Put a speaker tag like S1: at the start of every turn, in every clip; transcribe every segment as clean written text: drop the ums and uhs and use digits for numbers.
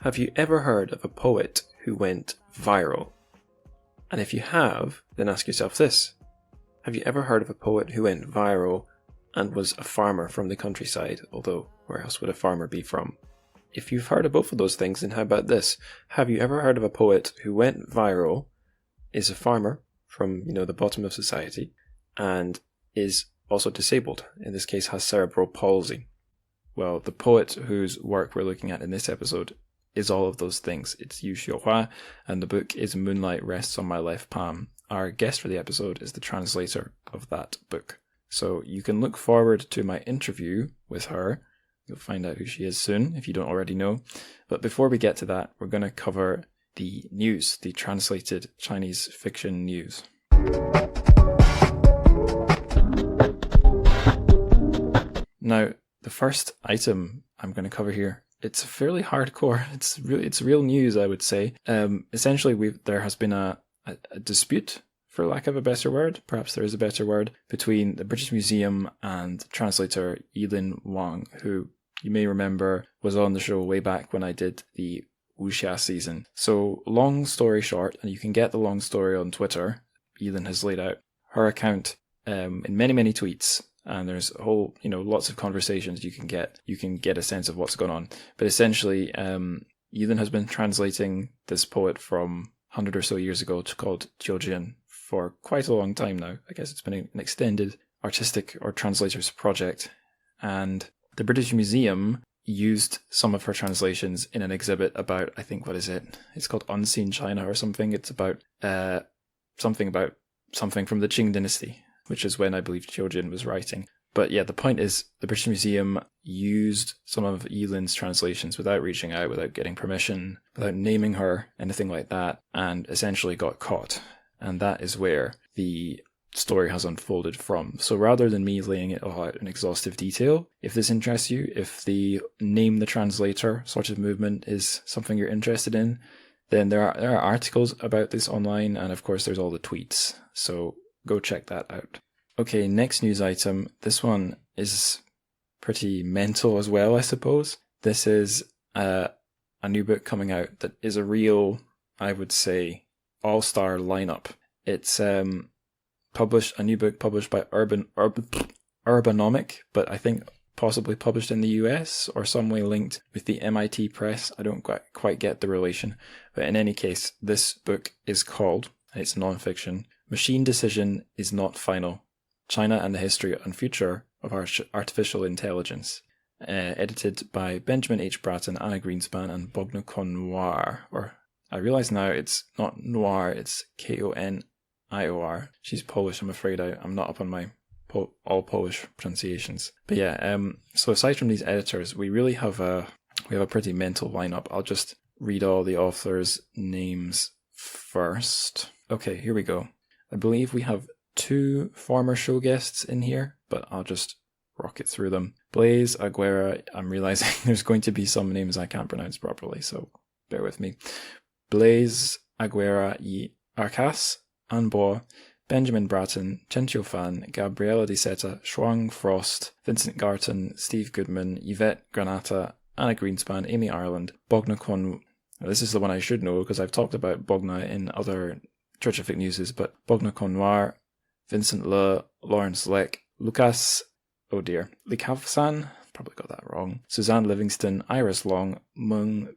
S1: Have you ever heard of a poet who went viral? And if you have, then ask yourself this. Have you ever heard of a poet who went viral and was a farmer from the countryside? Although, where else would a farmer be from? If you've heard of both of those things, then how about this? Have you ever heard of a poet who went viral, is a farmer from, the bottom of society, and is also disabled? In this case, has cerebral palsy. Well, the poet whose work we're looking at in this episode is all of those things. It's Yu Xiuhua, and the book is Moonlight Rests on My Left Palm. Our guest for the episode is the translator of that book. So you can look forward to my interview with her. You'll find out who she is soon, if you don't already know. But before we get to that, we're going to cover the news, the translated Chinese fiction news. Now, the first item I'm going to cover here, it's fairly hardcore. It's real news, I would say. Essentially, there has been a dispute, for lack of a better word, perhaps there is a better word, between the British Museum and translator yuèguāng, who you may remember was on the show way back when I did the wuxia season. So, long story short, and you can get the long story on Twitter, Elin has laid out her account in many, many tweets. And there's a whole, lots of conversations you can get a sense of what's going on. But essentially, Elin has been translating this poet from 100 or so years ago called TrChFic for quite a long time now. I guess it's been an extended artistic or translator's project. And the British Museum used some of her translations in an exhibit about, I think, what is it? It's called Unseen China or something. It's about something from the Qing dynasty, which is when I believe TrChFic was writing. But yeah, the point is the British Museum used some of Elin's translations without reaching out, without getting permission, without naming her, anything like that, and essentially got caught. And that is where the story has unfolded from. So rather than me laying it all out in exhaustive detail, if this interests you, if the name the translator sort of movement is something you're interested in, then there are articles about this online, and of course there's all the tweets. So go check that out. Okay, next news item. This one is pretty mental as well, I suppose. This is a new book coming out that is a real, I would say, all-star lineup. It's a new book published by Urbanomic, but I think possibly published in the US or some way linked with the MIT Press. I don't quite get the relation. But in any case, this book is called, it's non-fiction, Machine Decision is Not Final. China and the History and Future of Artificial Intelligence. Edited by Benjamin H. Bratton, Anna Greenspan, and Bogna-Noir. Or, I realise now it's not noir, it's Konior. She's Polish, I'm afraid. I'm not up on my all Polish pronunciations. But yeah, so aside from these editors, we really have a pretty mental lineup. I'll just read all the authors' names first. Okay, here we go. I believe we have 2 former show guests in here, but I'll just rocket through them. Blaise Aguera, I'm realizing there's going to be some names I can't pronounce properly, so bear with me. Blaise Aguera y Arcas, Anne Bois, Benjamin Bratton, Chen Fan, Gabriela Di Seta, Shuang Frost, Vincent Garton, Steve Goodman, Yvette Granata, Anna Greenspan, Amy Ireland, Bogna. This is the one I should know because I've talked about Bogna in other TrChFic newses, but Bogna-Noir, Vincent Le, Lawrence Leck, Lucas, Likavsan, probably got that wrong, Suzanne Livingston, Iris Long, Bingchun,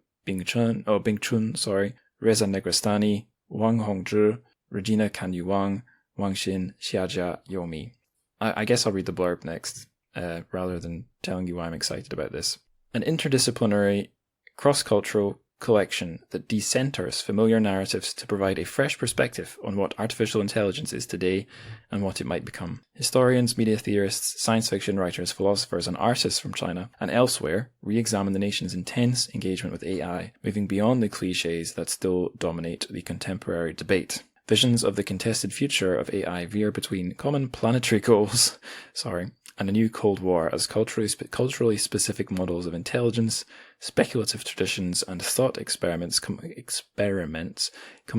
S1: Reza Negrestani, Wang Hongzhi, Regina Kanyuwang, Wang Xin, Xiajia Yomi. I guess I'll read the blurb next, rather than telling you why I'm excited about this. An interdisciplinary, cross-cultural collection that decenters familiar narratives to provide a fresh perspective on what artificial intelligence is today and what it might become. Historians, media theorists, science fiction writers, philosophers, and artists from China and elsewhere re-examine the nation's intense engagement with AI, moving beyond the cliches that still dominate the contemporary debate. Visions of the contested future of AI veer between common planetary goals, and a new Cold War as culturally specific models of intelligence, speculative traditions, and thought experiments come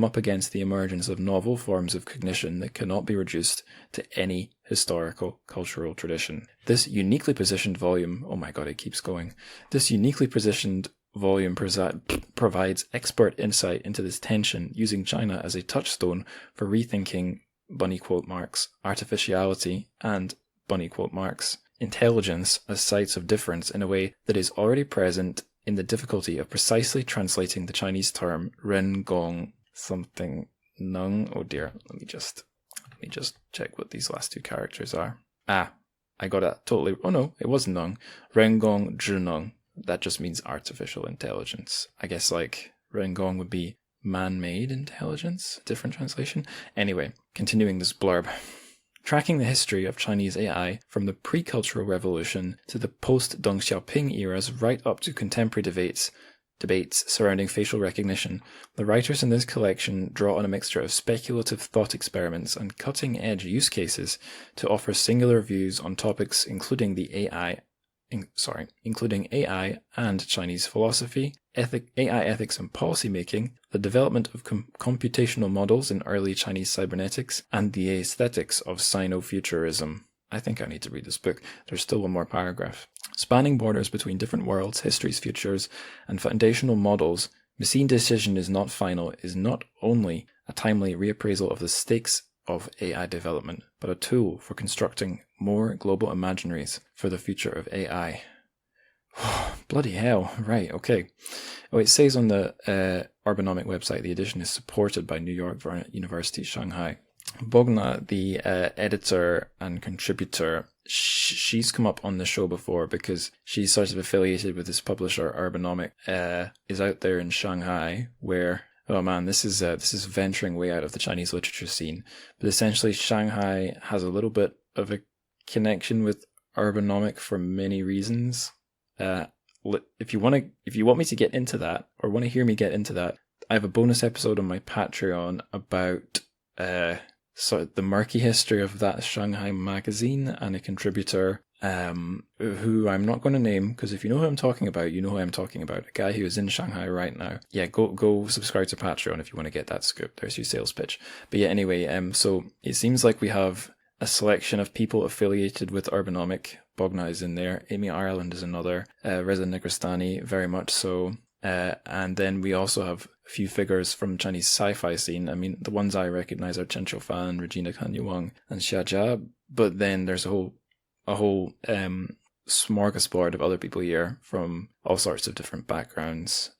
S1: up against the emergence of novel forms of cognition that cannot be reduced to any historical cultural tradition. This uniquely positioned volume, oh my god, it keeps going. This uniquely positioned volume provides expert insight into this tension, using China as a touchstone for rethinking bunny quote marks artificiality and bunny quote marks intelligence as sites of difference in a way that is already present in the difficulty of precisely translating the Chinese term ren gong something nung. Oh dear, let me just check what these last two characters are. I got it totally. Oh no, it was nung. Ren gong zhi nung. That just means artificial intelligence. I guess like ren gong would be man-made intelligence. Different translation. Anyway, continuing this blurb. Tracking the history of Chinese AI from the pre-Cultural Revolution to the post-Deng Xiaoping eras right up to contemporary debates surrounding facial recognition, the writers in this collection draw on a mixture of speculative thought experiments and cutting-edge use cases to offer singular views on topics including AI and Chinese philosophy, AI ethics and policymaking, the development of computational models in early Chinese cybernetics, and the aesthetics of Sino-futurism. I think I need to read this book. There's still one more paragraph. Spanning borders between different worlds, histories, futures, and foundational models, Machine Decision is Not Final is not only a timely reappraisal of the stakes of AI development, but a tool for constructing more global imaginaries for the future of AI. Bloody hell. Right, okay. Oh, it says on the Urbanomic website the edition is supported by New York University, Shanghai. Bogna, the editor and contributor, she's come up on the show before because she's sort of affiliated with this publisher, Urbanomic, is out there in Shanghai, where, oh man, this is venturing way out of the Chinese literature scene. But essentially, Shanghai has a little bit of a connection with Urbanomic for many reasons. If you want me to get into that, or want to hear me get into that, I have a bonus episode on my Patreon about sort of the murky history of that Shanghai magazine, and a contributor who I'm not going to name, because if you know who I'm talking about, you know who I'm talking about. A guy who is in Shanghai right now. Yeah, go subscribe to Patreon if you want to get that scoop. There's your sales pitch. But yeah, anyway, so it seems like we have a selection of people affiliated with Urbanomic. Bogna is in there. Amy Ireland is another. Reza Negrestani, very much so. And then we also have a few figures from Chinese sci-fi scene. I mean, the ones I recognize are Chen Qiufan, Regina Kanyuwang, and Xia Jia. But then there's a whole smorgasbord of other people here from all sorts of different backgrounds.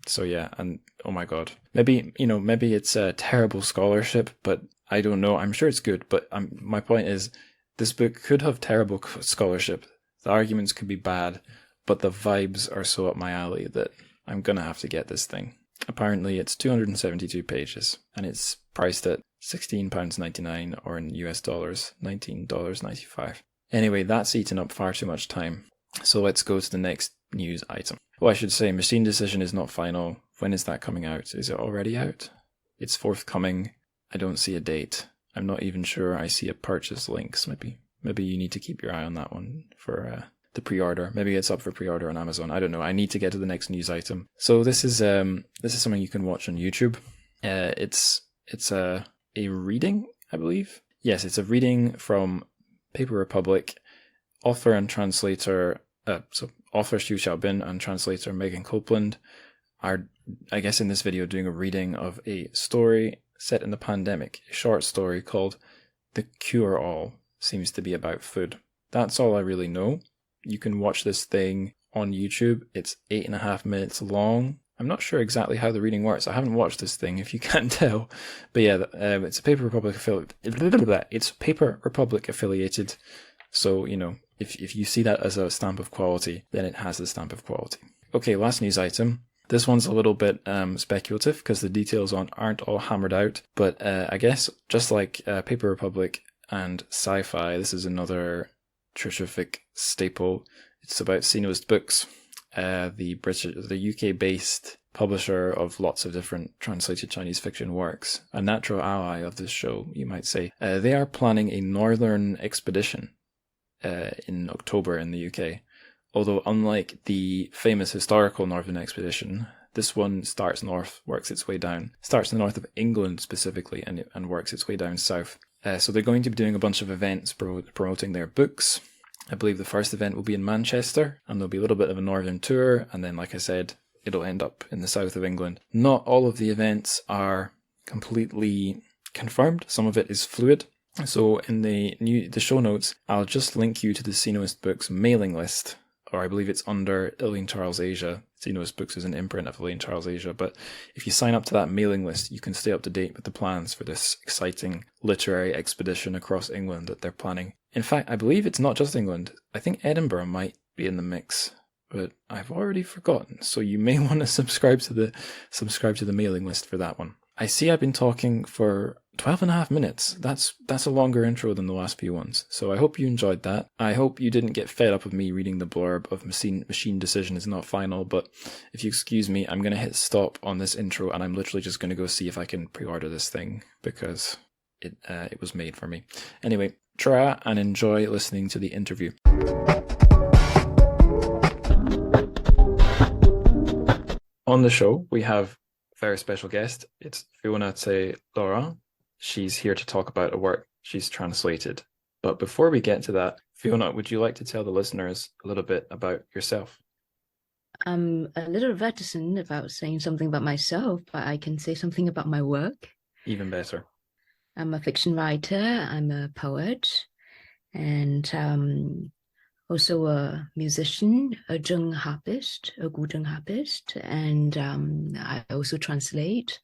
S1: So yeah, and oh my god, maybe it's a terrible scholarship, but I don't know. I'm sure it's good, but my point is, this book could have terrible scholarship. The arguments could be bad, but the vibes are so up my alley that I'm gonna have to get this thing. Apparently it's 272 pages, and it's priced at £16.99, or in US dollars, $19.95. Anyway, that's eaten up far too much time. So let's go to the next news item. Well, I should say, Machine Decision is Not Final. When is that coming out? Is it already out? It's forthcoming. I don't see a date. I'm not even sure I see a purchase links. Maybe you need to keep your eye on that one for the pre-order. Maybe it's up for pre-order on Amazon. I don't know. I need to get to the next news item. So this is something you can watch on YouTube. It's a reading, I believe. Yes, it's a reading from Paper Republic. Author and translator, author Xu Xiaobin and translator Megan Copeland are, I guess, in this video doing a reading of a story set in the pandemic, a short story called The Cure-All. Seems to be about food. That's all I really know. You can watch this thing on YouTube. It's 8.5 minutes long. I'm not sure exactly how the reading works. I haven't watched this thing, if you can't tell. But yeah, it's a Paper Republic affiliated. So, if you see that as a stamp of quality, then it has the stamp of quality. Okay, last news item. This one's a little bit speculative because the details aren't all hammered out. But I guess just like Paper Republic and Sci-Fi, this is another TrChFic staple. It's about Sino's Books, the UK-based publisher of lots of different translated Chinese fiction works. A natural ally of this show, you might say. They are planning a northern expedition in October in the UK. Although unlike the famous historical Northern Expedition, this one starts north, works its way down. Starts in the north of England specifically, and works its way down south. So they're going to be doing a bunch of events promoting their books. I believe the first event will be in Manchester, and there'll be a little bit of a northern tour, and then, like I said, it'll end up in the south of England. Not all of the events are completely confirmed. Some of it is fluid. So in the show notes, I'll just link you to the Sinoist Books mailing list, or I believe it's under Elaine Charles Asia. Sinoist Books is an imprint of Elaine Charles Asia, but if you sign up to that mailing list, you can stay up to date with the plans for this exciting literary expedition across England that they're planning. In fact, I believe it's not just England. I think Edinburgh might be in the mix, but I've already forgotten, so you may want to subscribe to the mailing list for that one. I see I've been talking for 12.5 minutes. That's a longer intro than the last few ones. So I hope you enjoyed that. I hope you didn't get fed up of me reading the blurb of Machine Decision is Not Final, but if you excuse me, I'm going to hit stop on this intro and I'm literally just going to go see if I can pre-order this thing because it was made for me. Anyway, try and enjoy listening to the interview. On the show, we have very special guest. It's Fiona Sze-Lorrain. She's here to talk about a work she's translated. But before we get to that, Fiona, would you like to tell the listeners a little bit about yourself?
S2: I'm a little reticent about saying something about myself, but I can say something about my work.
S1: Even better.
S2: I'm a fiction writer, I'm a poet, and also a musician, a guzheng harpist, a guzheng harpist, and I also translate.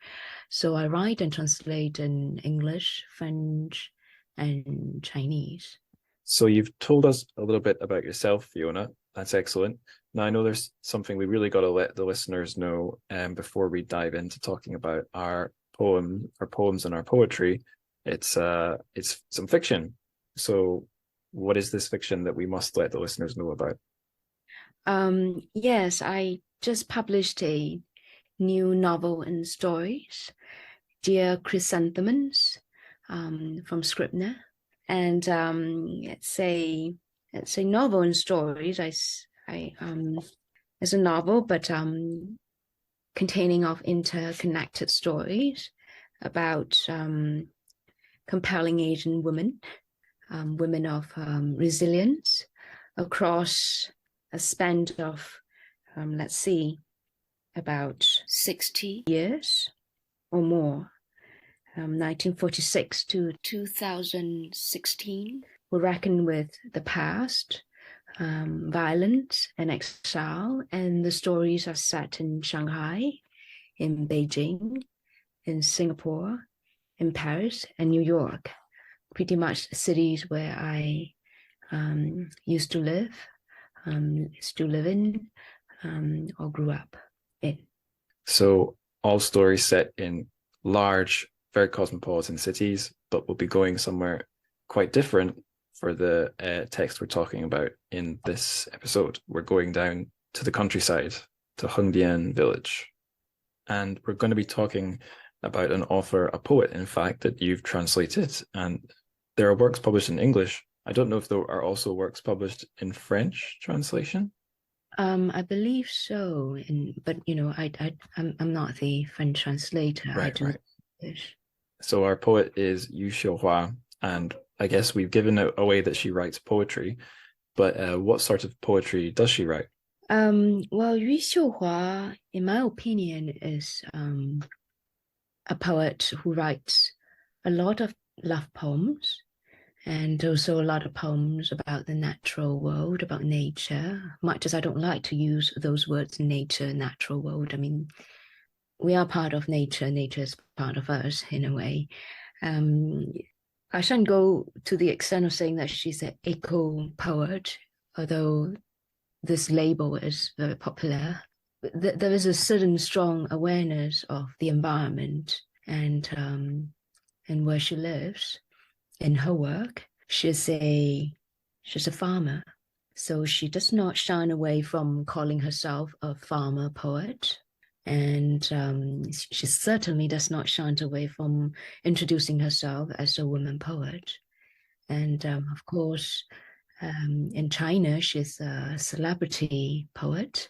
S2: So I write and translate in English, French, and Chinese.
S1: So you've told us a little bit about yourself, Fiona. That's excellent. Now I know there's something we really got to let the listeners know before we dive into talking about our poems and our poetry. It's some fiction. So what is this fiction that we must let the listeners know about?
S2: Yes, I just published a new novel and stories, Dear Chrysanthemums, from Scribner, and it's a novel and stories. It's a novel, but containing of interconnected stories about compelling Asian women. Women of resilience across a span of, about 60 years or more, 1946 to 2016. We reckon with the past, violence and exile, and the stories are set in Shanghai, in Beijing, in Singapore, in Paris, and New York. Pretty much cities where I used to live, still live in, or grew up in.
S1: So all stories set in large, very cosmopolitan cities, but we'll be going somewhere quite different for the text we're talking about in this episode. We're going down to the countryside, to Hengdian village. And we're going to be talking about an author, a poet, in fact, that you've translated. And there are works published in English. I don't know if there are also works published in French translation.
S2: I believe so, but I'm not the French translator.
S1: Right,
S2: I do
S1: right.
S2: English.
S1: So our poet is Yu Xiuhua, and I guess we've given away that she writes poetry. But what sort of poetry does she write?
S2: Well, Yu Xiuhua, in my opinion, is a poet who writes a lot of love poems, and also a lot of poems about the natural world, about nature. Much as I don't like to use those words, nature, natural world. I mean, we are part of nature. Nature is part of us in a way. I shouldn't go to the extent of saying that she's an eco-poet, although this label is very popular. There is a certain strong awareness of the environment and where she lives. In her work, she's a farmer, so she does not shy away from calling herself a farmer poet, and she certainly does not shy away from introducing herself as a woman poet. And of course, in China, she's a celebrity poet.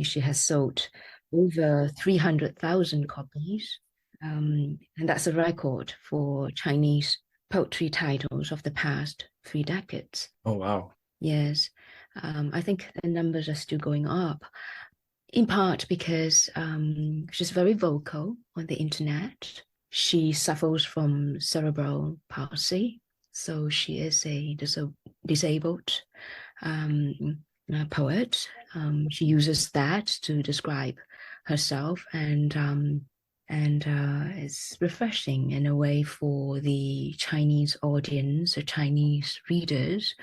S2: She has sold over 300,000 copies. And that's a record for Chinese poetry titles of the past 3 decades.
S1: Oh, wow.
S2: Yes. I think the numbers are still going up, in part because she's very vocal on the internet. She suffers from cerebral palsy, so she is a disabled poet. She uses that to describe herself, and it's refreshing in a way for the Chinese audience or Chinese readers.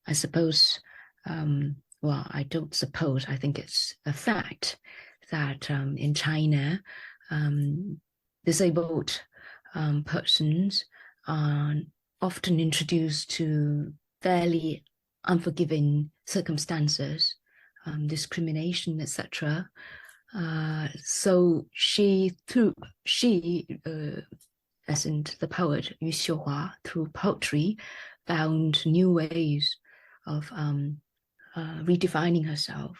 S2: I suppose, well, I don't suppose, I think it's a fact that in China, disabled persons are often introduced to fairly unforgiving circumstances, discrimination, etc. So she, as in the poet Yu Xiuhua, through poetry, found new ways of redefining herself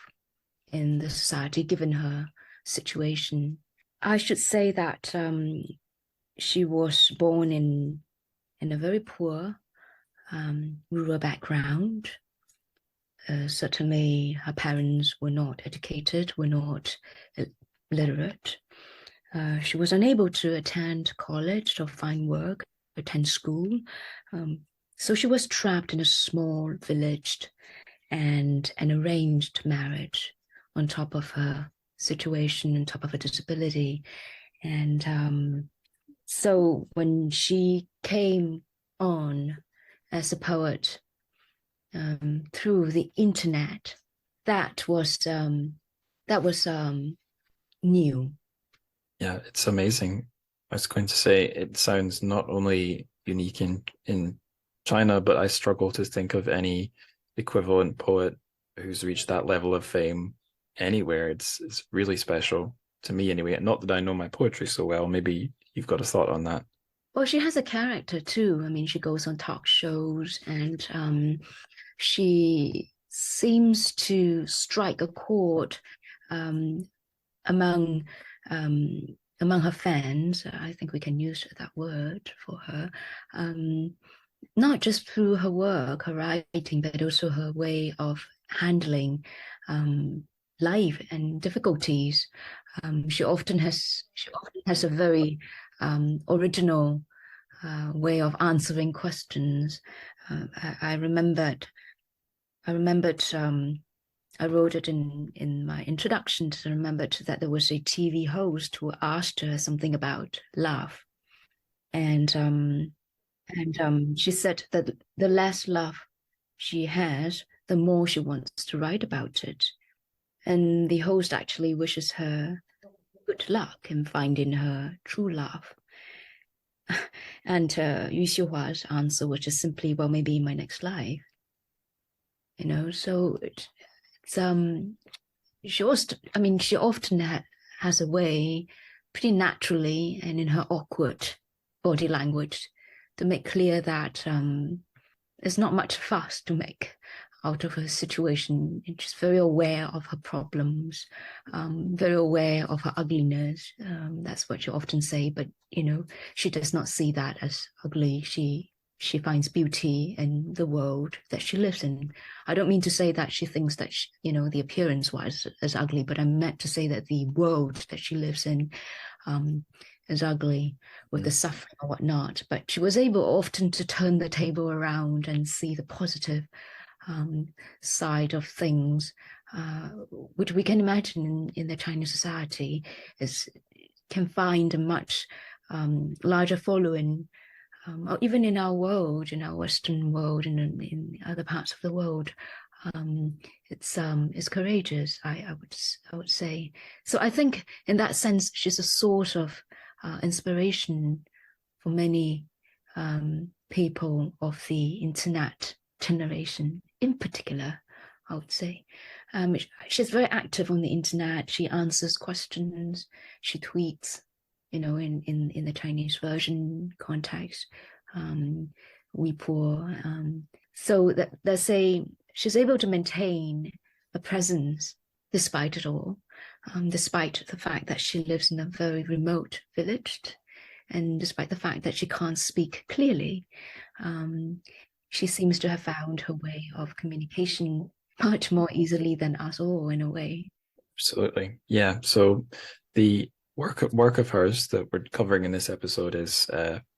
S2: in the society, given her situation. I should say that she was born in a very poor rural background. Certainly her parents were not educated, were not literate. She was unable to attend college or find work, attend school. So she was trapped in a small village and an arranged marriage on top of her situation, on top of her disability. And so when she came on as a poet through the internet, that was new.
S1: Yeah, it's amazing. I was going to say it sounds not only unique in China, but I struggle to think of any equivalent poet who's reached that level of fame anywhere. It's really special to me anyway. Not that I know my poetry so well. Maybe you've got a thought on that.
S2: Well, she has a character too. I mean, she goes on talk shows, and she seems to strike a chord among her fans. I think we can use that word for her, not just through her work, her writing, but also her way of handling life and difficulties. She often has a very original way of answering questions. I remembered. I wrote it in my introduction. I remembered that there was a TV host who asked her something about love, and she said that the less love she has, the more she wants to write about it. And the host actually wishes her good luck in finding her true love. And Yu Xiuhua's answer was just simply, well, maybe in my next life. You know, so it's she often has a way, pretty naturally, and in her awkward body language, to make clear that there's not much fuss to make out of her situation. And she's very aware of her problems, very aware of her ugliness. That's what she often say, but you know, she does not see that as ugly. She finds beauty in the world that she lives in. I don't mean to say that she thinks that the appearance was as ugly, but I meant to say that the world that she lives in is ugly, with the suffering or whatnot. But she was able often to turn the table around and see the positive side of things, which we can imagine in the Chinese society can find a much larger following. Or even in our world, in our Western world, and in other parts of the world, it's courageous. I would say. So I think in that sense, she's a source of inspiration for many people of the internet generation, in particular. I would say she's very active on the internet. She answers questions. She tweets. In the Chinese version context, Weibo. So that she's able to maintain a presence despite it all, despite the fact that she lives in a very remote village, And despite the fact that she can't speak clearly, she seems to have found her way of communication much more easily than us all, in a way.
S1: Absolutely. Yeah. So the work of hers that we're covering in this episode is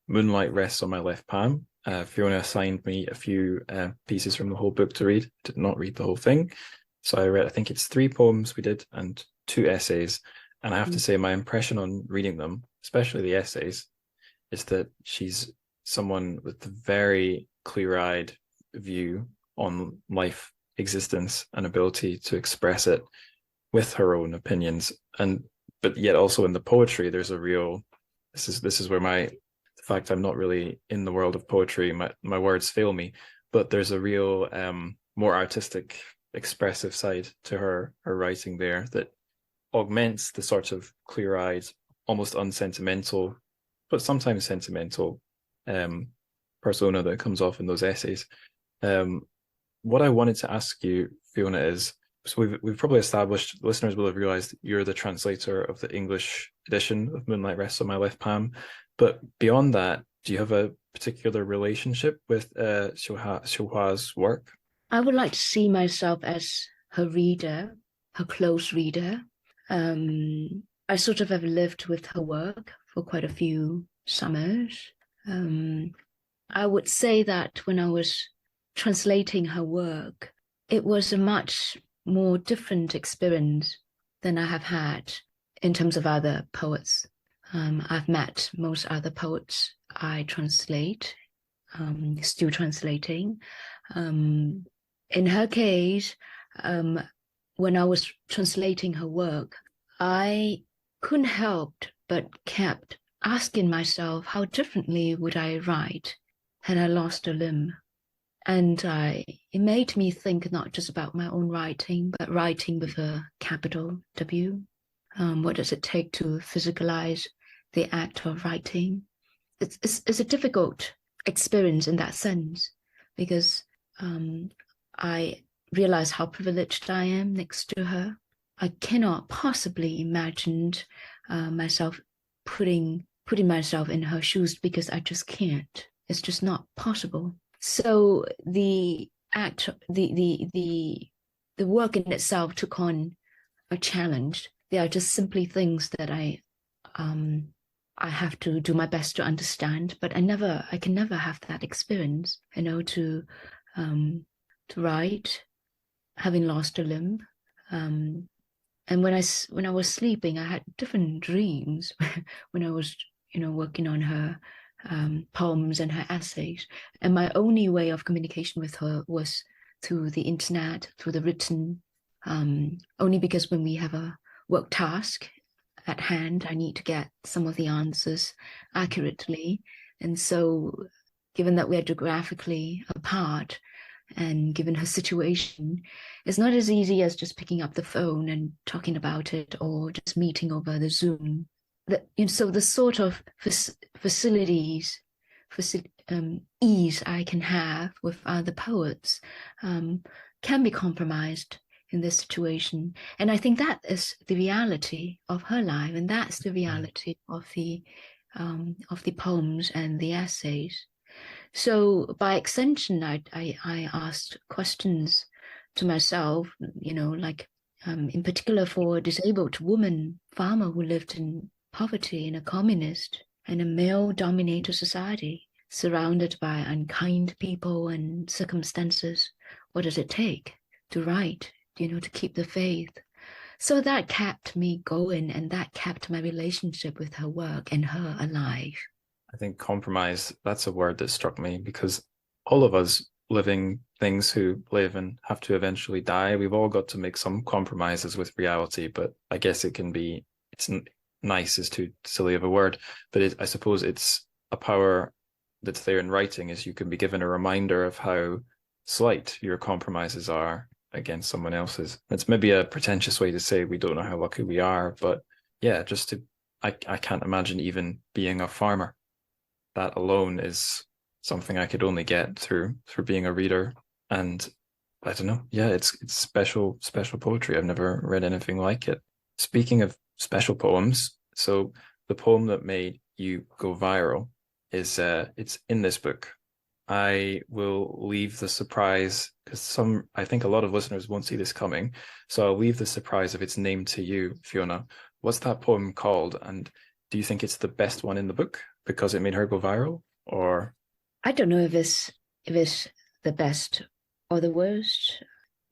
S1: Moonlight Rests on My Left Palm. Fiona assigned me a few pieces from the whole book to read. Did not read the whole thing. So I read, I think it's 3 poems we did and 2 essays. And I have to say my impression on reading them, especially the essays, is that she's someone with a very clear-eyed view on life, existence, and ability to express it with her own opinions. And but yet also in the poetry, there's a real this is where the fact I'm not really in the world of poetry, my words fail me, but there's a real more artistic, expressive side to her writing there that augments the sort of clear-eyed, almost unsentimental, but sometimes sentimental persona that comes off in those essays. What I wanted to ask you, Fiona, is, so we've probably established, listeners will have realized you're the translator of the English edition of Moonlight Rests on My Left Palm. But beyond that, do you have a particular relationship with Xiuhua's work?
S2: I would like to see myself as her reader, her close reader. I sort of have lived with her work for quite a few summers. I would say that when I was translating her work, it was a much more different experience than I have had in terms of other poets. I've met most other poets I translate, still translating. In her case, when I was translating her work, I couldn't help but kept asking myself how differently would I write had I lost a limb. And it made me think not just about my own writing, but writing with a capital W. What does it take to physicalize the act of writing? It's a difficult experience in that sense, because I realize how privileged I am next to her. I cannot possibly imagine myself putting myself in her shoes, because I just can't. It's just not possible. So the act, the work in itself took on a challenge. They are just simply things that I have to do my best to understand, but I can never have that experience, to write, having lost a limb. And when I was sleeping, I had different dreams when I was, working on her poems and her essays. And my only way of communication with her was through the internet, through the written, only because when we have a work task at hand, I need to get some of the answers accurately. And so given that we are geographically apart, and given her situation, it's not as easy as just picking up the phone and talking about it, or just meeting over the Zoom. So the sort of facilities, ease I can have with other poets can be compromised in this situation. And I think that is the reality of her life, and that's the reality of the poems and the essays. So by extension, I asked questions to myself, in particular for a disabled woman farmer who lived in poverty in a communist and a male-dominated society, surrounded by unkind people and circumstances. What does it take to write, to keep the faith? So that kept me going, and that kept my relationship with her work and her alive.
S1: I think compromise, that's a word that struck me, because all of us living things who live and have to eventually die, we've all got to make some compromises with reality. But I guess it's nice is too silly of a word, but I suppose it's a power that's there in writing, is you can be given a reminder of how slight your compromises are against someone else's. It's maybe a pretentious way to say we don't know how lucky we are, but yeah, I can't imagine even being a farmer. That alone is something I could only get through being a reader. And I don't know, yeah, it's special poetry. I've never read anything like it. Speaking of special poems, so the poem that made you go viral is it's in this book. I will leave the surprise because I think a lot of listeners won't see this coming. So I'll leave the surprise of its name to you, Fiona. What's that poem called? And do you think it's the best one in the book because it made her go viral? Or
S2: I don't know if it's the best or the worst.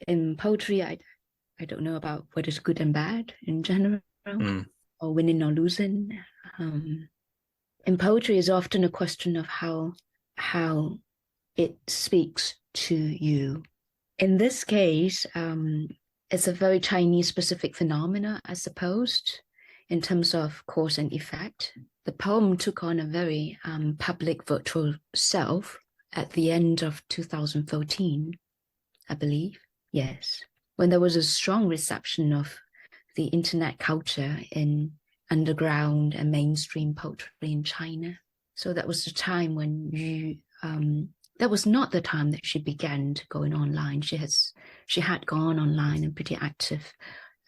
S2: In poetry, I don't know about what is good and bad in general, or winning or losing. In poetry, is often a question of how it speaks to you. In this case, it's a very Chinese specific phenomena, I suppose, in terms of cause and effect. The poem took on a very public virtual self at the end of 2014, I believe. Yes, when there was a strong reception of the internet culture in underground and mainstream poetry in China. So that was the time when that was not the time that she began going online. She had gone online and pretty active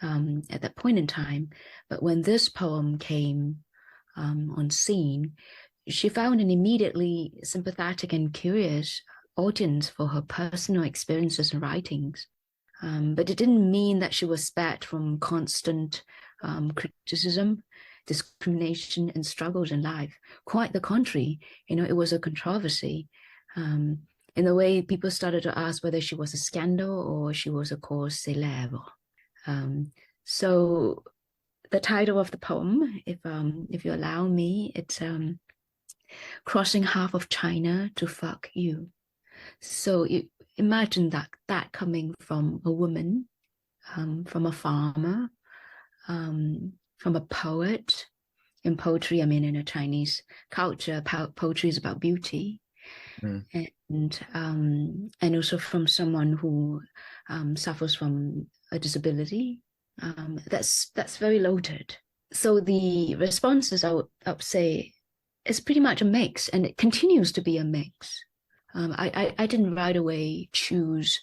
S2: at that point in time. But when this poem came on scene, she found an immediately sympathetic and curious audience for her personal experiences and writings. But it didn't mean that she was spared from constant criticism, discrimination, and struggles in life. Quite the contrary, it was a controversy. In the way people started to ask whether she was a scandal or she was a cause célèbre. So the title of the poem, if you allow me, it's Crossing Half of China to Fuck You. So you imagine that coming from a woman, from a farmer, from a poet. In poetry, in a Chinese culture, poetry is about beauty. And also from someone who suffers from a disability. That's very loaded. So the responses, I would say, is pretty much a mix, and it continues to be a mix. I didn't right away choose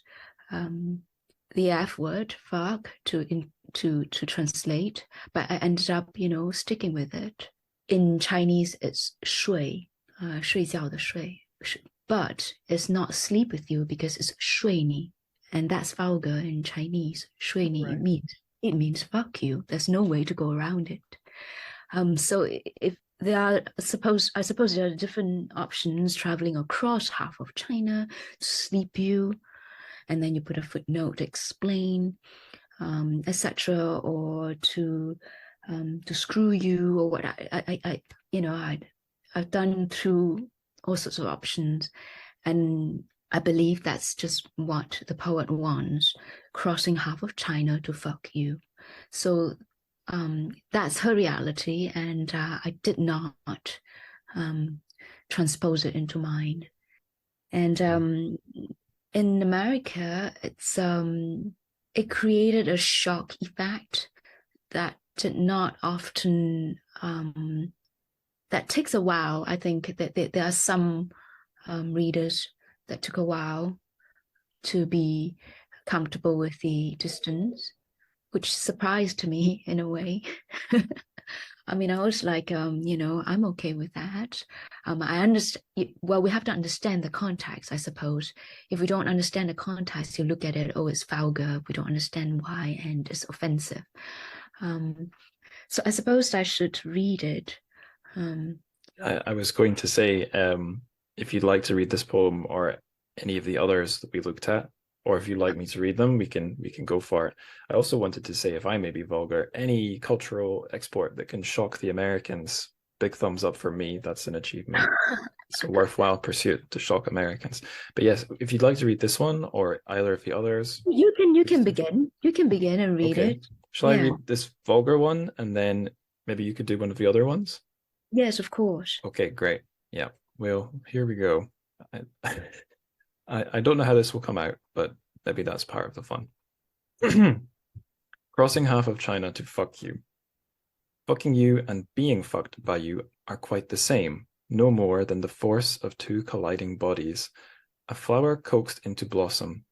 S2: the F word, fuck, to translate, but I ended up, sticking with it. In Chinese, it's 睡, 睡觉的睡, but it's not sleep with you because it's 睡你, and that's vulgar in Chinese. 睡你 right. It means fuck you. There's no way to go around it. So if there are, I suppose there are different options: traveling across half of China to sleep you, and then you put a footnote to explain, etc., or to screw you, or what I've done through all sorts of options, and I believe that's just what the poet wants: crossing half of China to fuck you. So that's her reality, and I did not transpose it into mine. And in America, it created a shock effect that did not often. That takes a while. I think that there are some readers that took a while to be comfortable with the distance, which surprised me in a way. I was like, I'm okay with that. I understand. Well, we have to understand the context, I suppose. If we don't understand the context, you look at it, oh, it's vulgar. We don't understand why, and it's offensive. So I suppose I should read it.
S1: I was going to say, if you'd like to read this poem or any of the others that we looked at, or if you'd like me to read them, we can go for it. I also wanted to say, if I may be vulgar, any cultural export that can shock the Americans, big thumbs up for me. That's an achievement. It's a worthwhile pursuit to shock Americans. But yes, if you'd like to read this one or either of the others,
S2: you can begin. You can begin and read it.
S1: Shall I read this vulgar one, and then maybe you could do one of the other ones?
S2: Yes, of course.
S1: Okay, great. Yeah. Well, here we go. I don't know how this will come out, but maybe that's part of the fun. Crossing half of China to fuck you. Fucking you and being fucked by you are quite the same, no more than the force of two colliding bodies. A flower coaxed into blossom,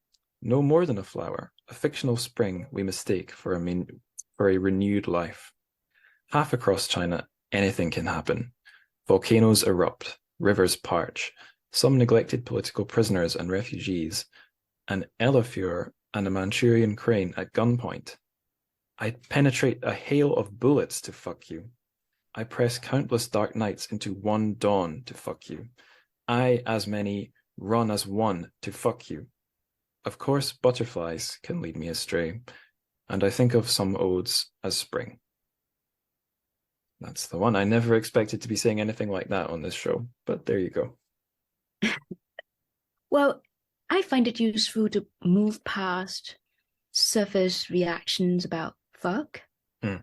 S1: no more than a flower, a fictional spring we mistake for a renewed life. Half across China, anything can happen. Volcanoes erupt, rivers parch, some neglected political prisoners and refugees, an elepheur and a Manchurian crane at gunpoint. I penetrate a hail of bullets to fuck you. I press countless dark nights into one dawn to fuck you. I, as many, run as one to fuck you. Of course, butterflies can lead me astray, and I think of some odes as spring. That's the one. I never expected to be saying anything like that on this show, but there you go.
S2: Well, I find it useful to move past surface reactions about fuck, the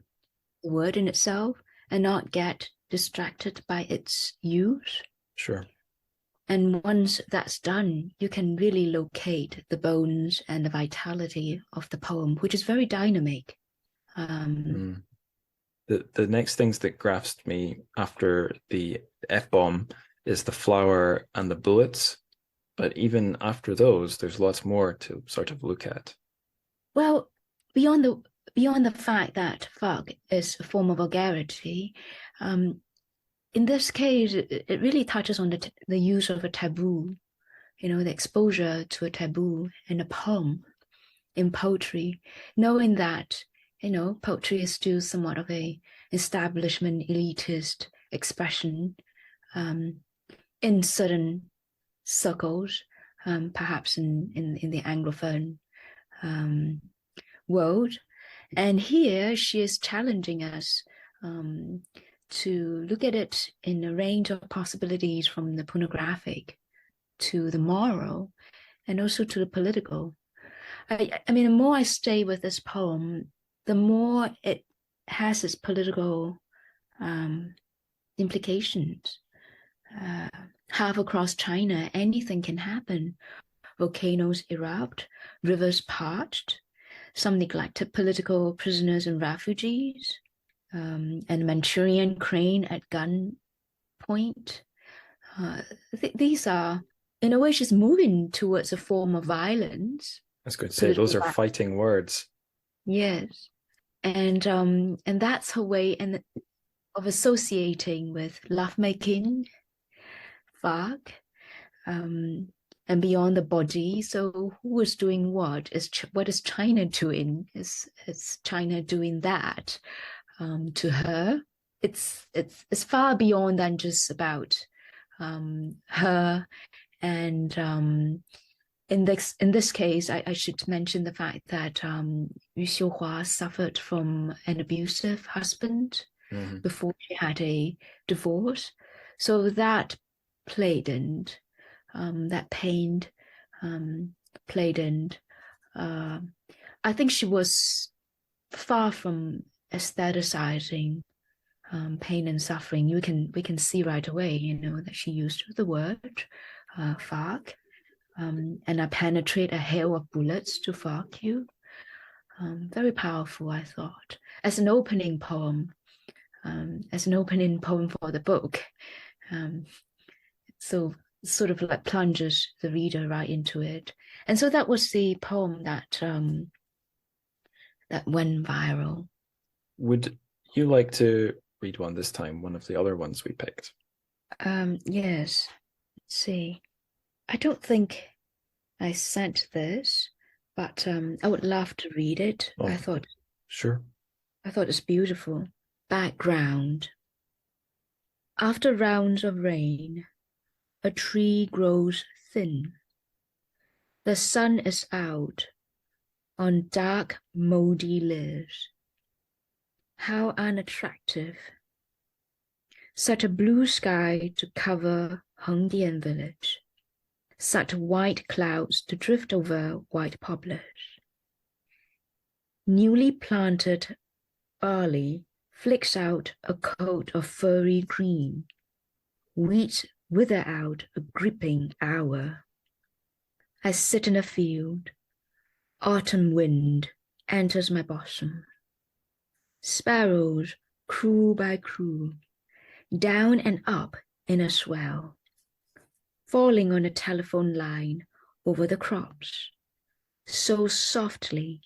S2: word in itself, and not get distracted by its use.
S1: Sure.
S2: And once that's done, you can really locate the bones and the vitality of the poem, which is very dynamic.
S1: The next things that grasped me after the F-bomb is the flower and the bullets. But even after those, there's lots more to sort of look at.
S2: Well, beyond the fact that fuck is a form of vulgarity, in this case, it really touches on the use of a taboo, the exposure to a taboo in a poem, in poetry, knowing that, poetry is still somewhat of a establishment elitist expression in certain circles, perhaps in the Anglophone world. And here she is challenging us to look at it in a range of possibilities, from the pornographic to the moral and also to the political. I mean, the more I stay with this poem, the more it has its political implications. Half across China, anything can happen. Volcanoes erupt, rivers parched, some neglected political prisoners and refugees, and Manchurian crane at gunpoint. These are, in a way, she's moving towards a form of violence.
S1: I was going to say, those are fighting words.
S2: Yes. And that's her way of associating with lovemaking, fuck, and beyond the body. So who is doing what? What is China doing? Is China doing that to her? It's far beyond than just about her. And in this case, I should mention the fact that Yu Xiuhua suffered from an abusive husband before she had a divorce. So that played in, that pain played in. I think she was far from aestheticizing pain and suffering. We can see right away, that she used the word fuck, and I penetrate a hail of bullets to fuck you. Very powerful, I thought, as an opening poem for the book. So sort of like plunges the reader right into it. And so that was the poem that went viral.
S1: Would you like to read one this time, one of the other ones we picked?
S2: Yes. Let's see. I don't think I sent this, but I would love to read it.
S1: Oh, sure.
S2: I thought it's beautiful. Background. After rounds of rain, a tree grows thin. The sun is out on dark, moldy leaves. How unattractive. Such a blue sky to cover Hengdian village. Such white clouds to drift over white poplars. Newly planted barley flicks out a coat of furry green. Weeds wither out a gripping hour. I sit in a field. Autumn wind enters my bosom. Sparrows, crew by crew, down and up in a swell, falling on a telephone line over the crops, so softly,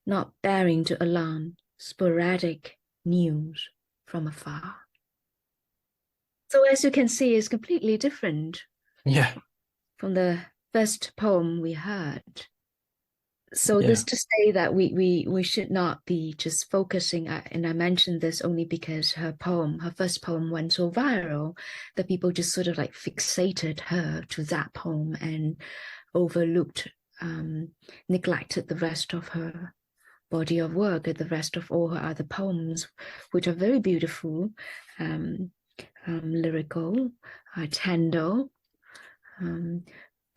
S2: not bearing to alarm sporadic news from afar. So as you can see, it's completely different
S1: Yeah,
S2: from the first poem we heard. So
S1: yeah,
S2: this to say that we should not be just focusing, and I mentioned this only because her first poem went so viral that people just sort of like fixated her to that poem and overlooked, neglected the rest of her body of work and the rest of all her other poems, which are very beautiful, um, lyrical, tender, um,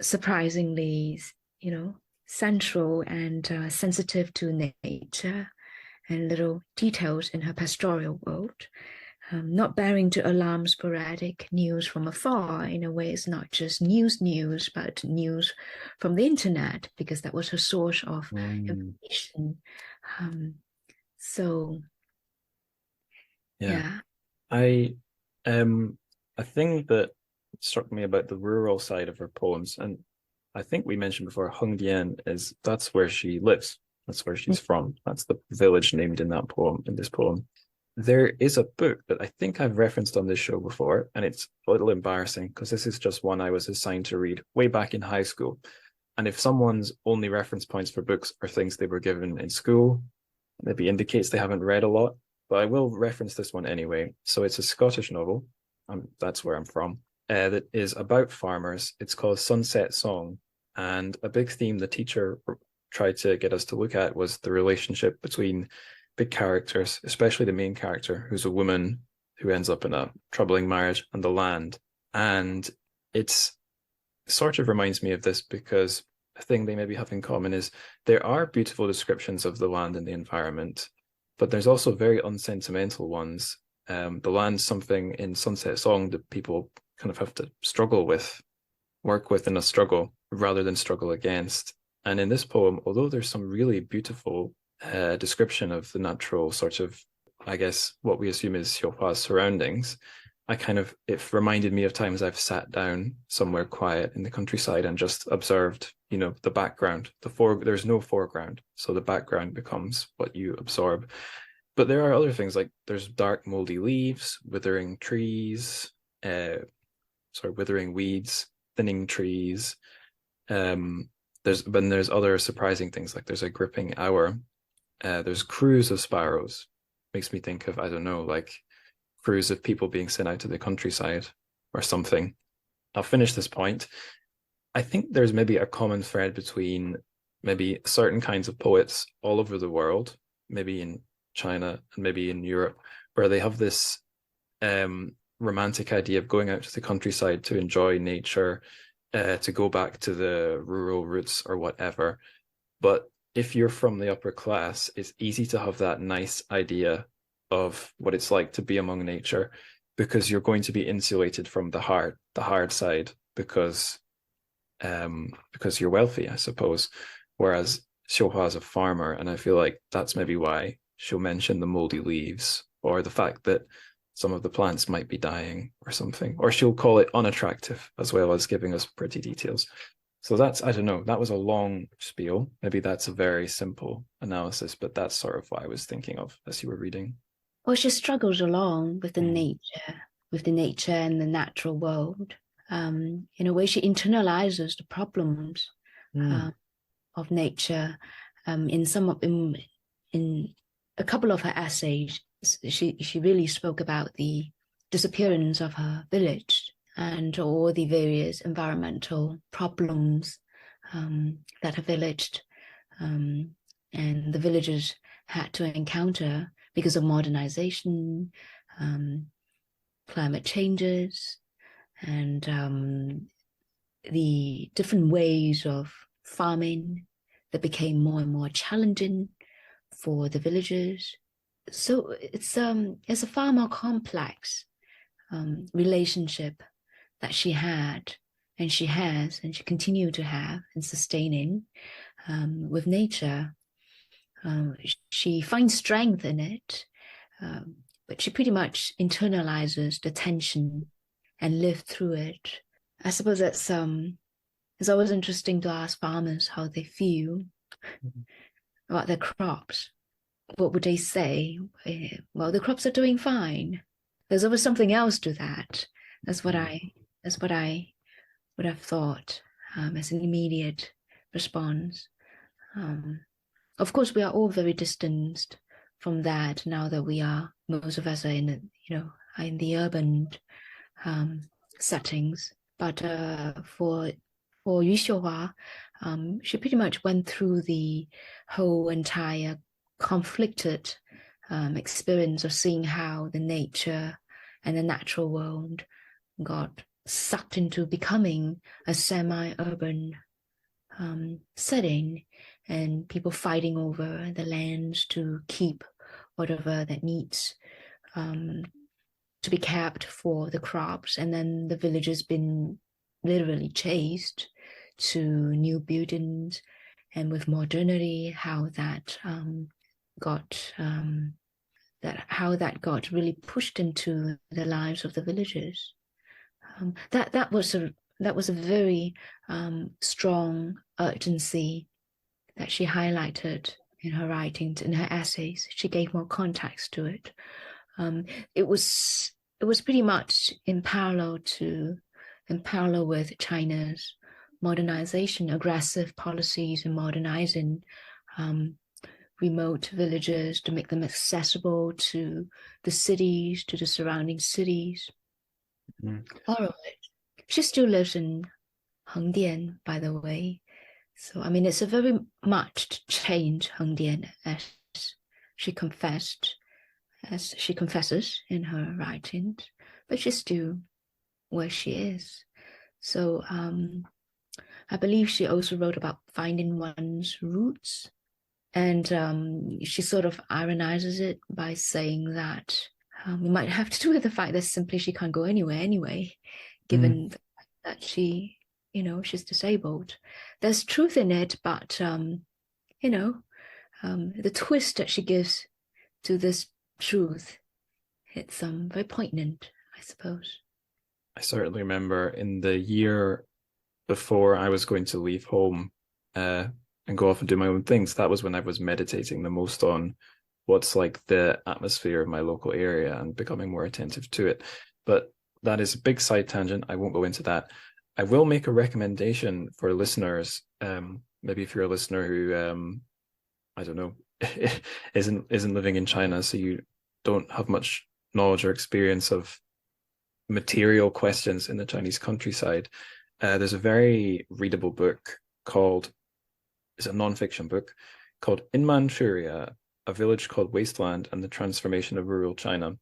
S2: surprisingly, you know, central and sensitive to nature and little details in her pastoral world. Not bearing to alarm sporadic news from afar. In a way, it's not just news, but news from the internet, because that was her source of information. Um, so,
S1: yeah.
S2: yeah.
S1: I a thing that struck me about the rural side of her poems, and I think we mentioned before, Hung Dien is that's where she lives. That's where she's from. That's the village named in that poem, in this poem. There is a book that I think I've referenced on this show before, and it's a little embarrassing because this is just one I was assigned to read way back in high school. And if someone's only reference points for books are things they were given in school, maybe indicates they haven't read a lot. But I will reference this one anyway. So it's a Scottish novel. That's where I'm from. That is about farmers. It's called Sunset Song. And a big theme the teacher tried to get us to look at was the relationship between big characters, especially the main character, who's a woman who ends up in a troubling marriage, and the land. And it's sort of reminds me of this because a thing they maybe have in common is there are beautiful descriptions of the land and the environment, but there's also very unsentimental ones. The land's something in Sunset Song that people kind of have to struggle with, work with in a struggle rather than struggle against. And in this poem, although there's some really beautiful description of the natural sort of, I guess, what we assume is Xiuhua's surroundings, it reminded me of times I've sat down somewhere quiet in the countryside and just observed, the background. There's no foreground, so the background becomes what you absorb. But there are other things, like there's dark moldy leaves, withering trees, withering weeds, thinning trees. There's other surprising things, like there's a gripping hour. There's crews of sparrows. Makes me think of, I don't know, like crews of people being sent out to the countryside or something. I'll finish this point. I think there's maybe a common thread between maybe certain kinds of poets all over the world, maybe in China and maybe in Europe, where they have this romantic idea of going out to the countryside to enjoy nature, to go back to the rural roots or whatever. But if you're from the upper class, it's easy to have that nice idea of what it's like to be among nature, because you're going to be insulated from the hard side, because you're wealthy, I suppose. Whereas Xiuhua is a farmer, and I feel like that's maybe why she'll mention the moldy leaves or the fact that some of the plants might be dying or something, or she'll call it unattractive as well as giving us pretty details. So that's, I don't know, that was a long spiel. Maybe that's a very simple analysis, but that's sort of what I was thinking of as you were reading.
S2: Well, she struggles along with the nature and the natural world. In a way, she internalizes the problems of nature. In a couple of her essays, she really spoke about the disappearance of her village and all the various environmental problems that her village and the villagers had to encounter because of modernization, climate changes, and the different ways of farming that became more and more challenging for the villagers. So it's a far more complex relationship that she had, and she has, and she continued to have and sustaining with nature. She finds strength in it, but she pretty much internalizes the tension and lives through it. I suppose that's it's always interesting to ask farmers how they feel about their crops. What would they say? Well, the crops are doing fine. There's always something else to that. That's what I would have thought as an immediate response. Of course, we are all very distanced from that now that most of us are in the urban settings. But for Yu Xiuhua, she pretty much went through the whole entire conflicted experience of seeing how the nature and the natural world got sucked into becoming a semi-urban setting, and people fighting over the lands to keep whatever that needs to be kept for the crops, and then the villagers been literally chased to new buildings, and with modernity, how that got really pushed into the lives of the villagers. That was a very strong urgency that she highlighted in her writings, in her essays. She gave more context to it. It was pretty much in parallel with China's modernization, aggressive policies in modernizing remote villages to make them accessible to the cities, to the surrounding cities. All of it. She still lives in Hengdian, by the way. So, I mean, it's a very much changed Hengdian, as she confesses in her writings, but she's still where she is. So I believe she also wrote about finding one's roots, and she sort of ironizes it by saying that it might have to do with the fact that simply she can't go anywhere anyway, given that she's disabled. There's truth in it, but the twist that she gives to this truth, it's very poignant, I suppose.
S1: I certainly remember in the year before I was going to leave home and go off and do my own things, that was when I was meditating the most on what's like the atmosphere of my local area and becoming more attentive to it. But that is a big side tangent. I won't go into that. I will make a recommendation for listeners. Maybe if you're a listener who, I don't know, isn't living in China, so you don't have much knowledge or experience of material questions in the Chinese countryside. There's a very readable book it's a non-fiction book called In Manchuria, A Village Called Wasteland and the Transformation of Rural China.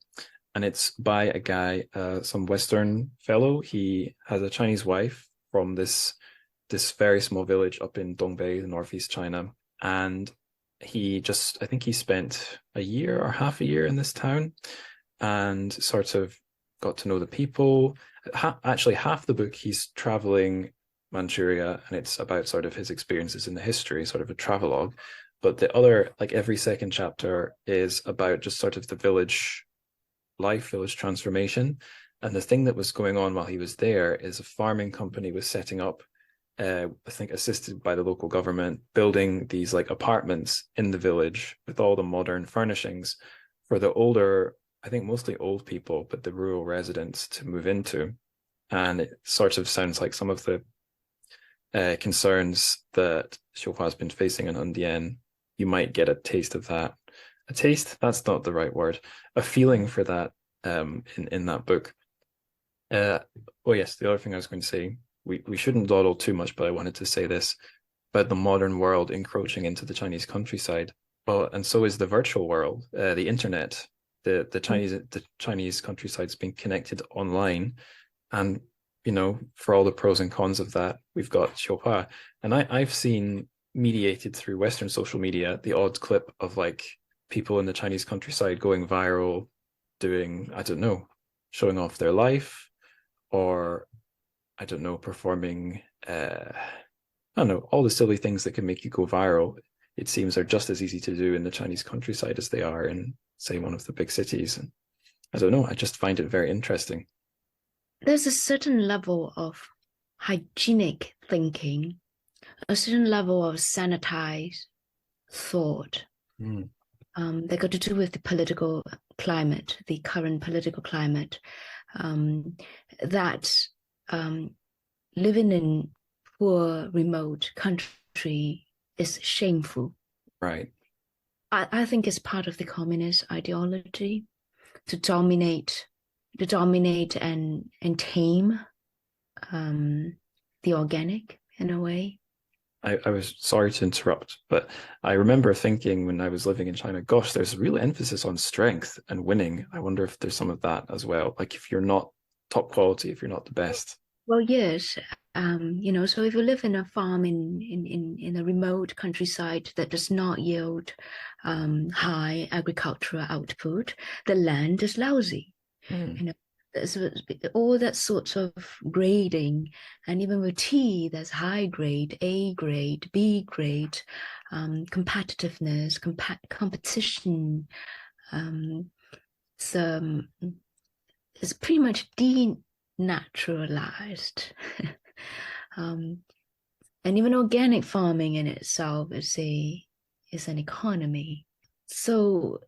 S1: And it's by a guy, some Western fellow. He has a Chinese wife from this very small village up in Dongbei, northeast China. And I think he spent a year or half a year in this town and sort of got to know the people. Actually, half the book he's traveling Manchuria, and it's about sort of his experiences in the history, sort of a travelogue. But the other, like every second chapter, is about just sort of the village life, village transformation. And the thing that was going on while he was there is a farming company was setting up, I think assisted by the local government, building these like apartments in the village with all the modern furnishings for the older, I think mostly old people, but the rural residents to move into. And it sort of sounds like some of the concerns that Xiuhua has been facing in Hengdian. You might get a taste of that. A taste? That's not the right word. A feeling for that in that book. Oh yes, the other thing I was going to say, we shouldn't dawdle too much, but I wanted to say this about the modern world encroaching into the Chinese countryside. Well, and so is the virtual world, the internet. The Chinese countryside's been connected online, and for all the pros and cons of that, we've got Xiuhua. And I've seen, mediated through Western social media, the odd clip of like people in the Chinese countryside going viral, doing, I don't know, showing off their life, or I don't know, performing I don't know, all the silly things that can make you go viral, it seems, are just as easy to do in the Chinese countryside as they are in, say, one of the big cities. And I don't know, I just find it very interesting.
S2: There's a certain level of hygienic thinking, a certain level of sanitized thought. They got to do with the political climate, the current political climate. that living in poor, remote country is shameful.
S1: Right.
S2: I think it's part of the communist ideology to dominate and tame the organic in a way.
S1: I was sorry to interrupt, but I remember thinking when I was living in China, gosh, there's real emphasis on strength and winning. I wonder if there's some of that as well. Like if you're not top quality, if you're not the best.
S2: Well, yes. So if you live in a farm in a remote countryside that does not yield high agricultural output, the land is lousy. You know, there's all that sorts of grading, and even with tea, there's high grade, A grade, B grade, competitiveness, competition. So it's pretty much denaturalized. And even organic farming in itself is an economy. So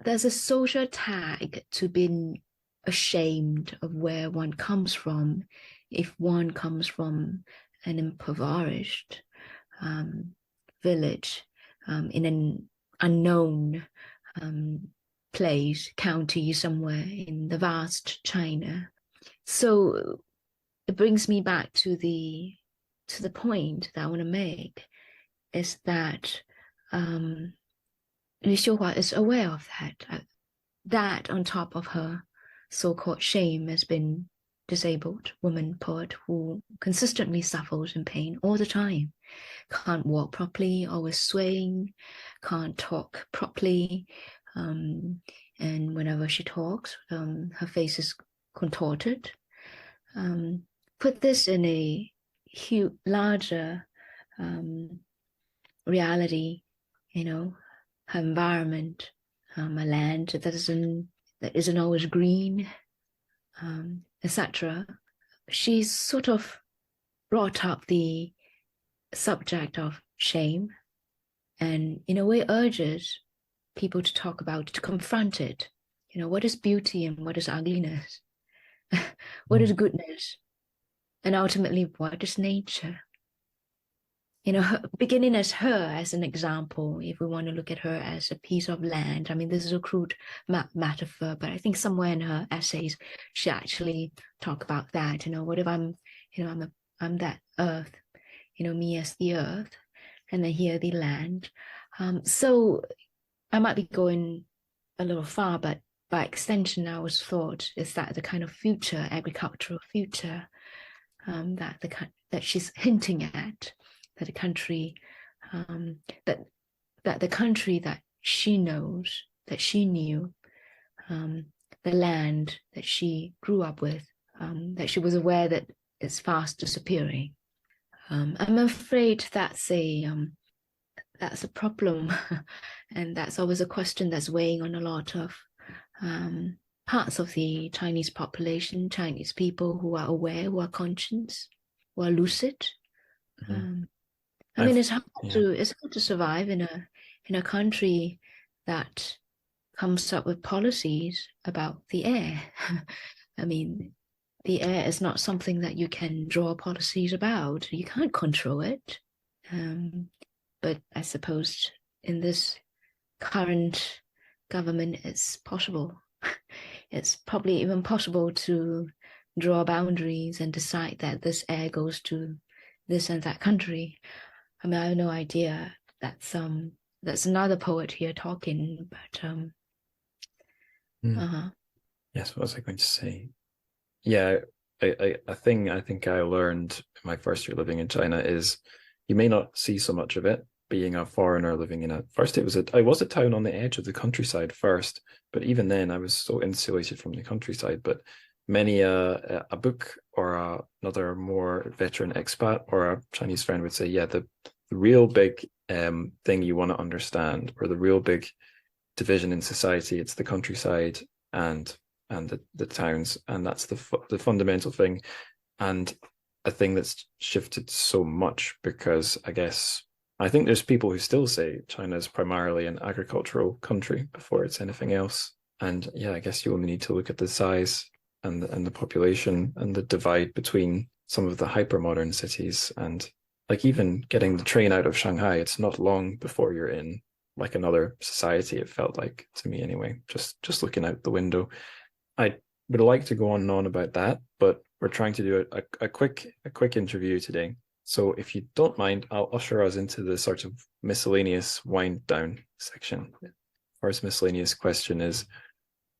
S2: there's a social tag to being ashamed of where one comes from if one comes from an impoverished village in an unknown place, county somewhere in the vast China. So it brings me back to the point that I want to make, is that Yu Xiuhua is aware of that on top of her so-called shame as being disabled woman poet who consistently suffers in pain all the time, can't walk properly, always swaying, can't talk properly, and whenever she talks, her face is contorted. Put this in a huge, larger reality, her environment, a land that isn't always green, etc. She's sort of brought up the subject of shame, and in a way urges people to talk about, to confront it. What is beauty and what is ugliness? What is goodness? And ultimately, what is nature? Beginning as an example, if we want to look at her as a piece of land. I mean, this is a crude metaphor, but I think somewhere in her essays, she actually talk about that. What if I'm that earth, me as the earth, and then here the land. So I might be going a little far, but by extension, I always thought is that the kind of future, agricultural future, that she's hinting at, that the country, that the country that she knows, that she knew, the land that she grew up with, that she was aware that it's fast disappearing. I'm afraid that's a problem, and that's always a question that's weighing on a lot of parts of the Chinese population, Chinese people who are aware, who are conscious, who are lucid. I mean, it's hard to survive in a country that comes up with policies about the air. I mean, the air is not something that you can draw policies about. You can't control it. But I suppose in this current government, it's possible. It's probably even possible to draw boundaries and decide that this air goes to this and that country. I mean, I have no idea. That's another poet here talking, but
S1: Yes, what was I going to say? Yeah, a thing I think I learned in my first year living in China is you may not see so much of it being a foreigner living in I was a town on the edge of the countryside first, but even then I was so insulated from the countryside. But many a book or another more veteran expat or a Chinese friend would say, yeah, the real big thing you want to understand, or the real big division in society, it's the countryside and the towns, and that's the fundamental thing, and a thing that's shifted so much, because I think there's people who still say China is primarily an agricultural country before it's anything else. And yeah, I guess you only need to look at the size and the population and the divide between some of the hypermodern cities. And like even getting the train out of Shanghai, it's not long before you're in like another society, it felt like to me anyway, just looking out the window. I would like to go on and on about that, but we're trying to do a quick interview today. So if you don't mind, I'll usher us into the sort of miscellaneous wind down section. First miscellaneous question is,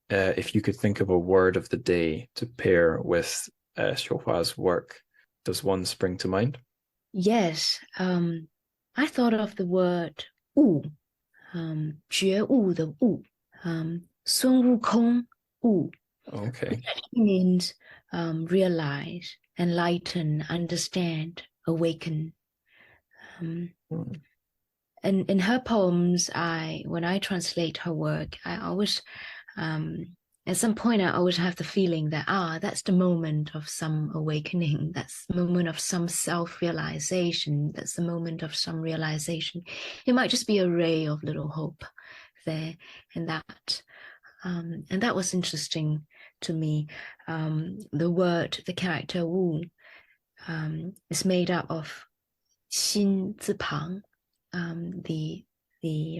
S1: if you could think of a word of the day to pair with Xiuhua's work, does one spring to mind?
S2: Yes, I thought of the word 悟, 觉悟的悟, 孙悟空悟,
S1: Okay.
S2: means realize, enlighten, understand, awaken. And in her poems, when I translate her work, I always, at some point, I always have the feeling that that's the moment of some awakening. That's the moment of some self-realization. That's the moment of some realization. It might just be a ray of little hope there, and that was interesting to me. The character Wu is made up of 心字旁, the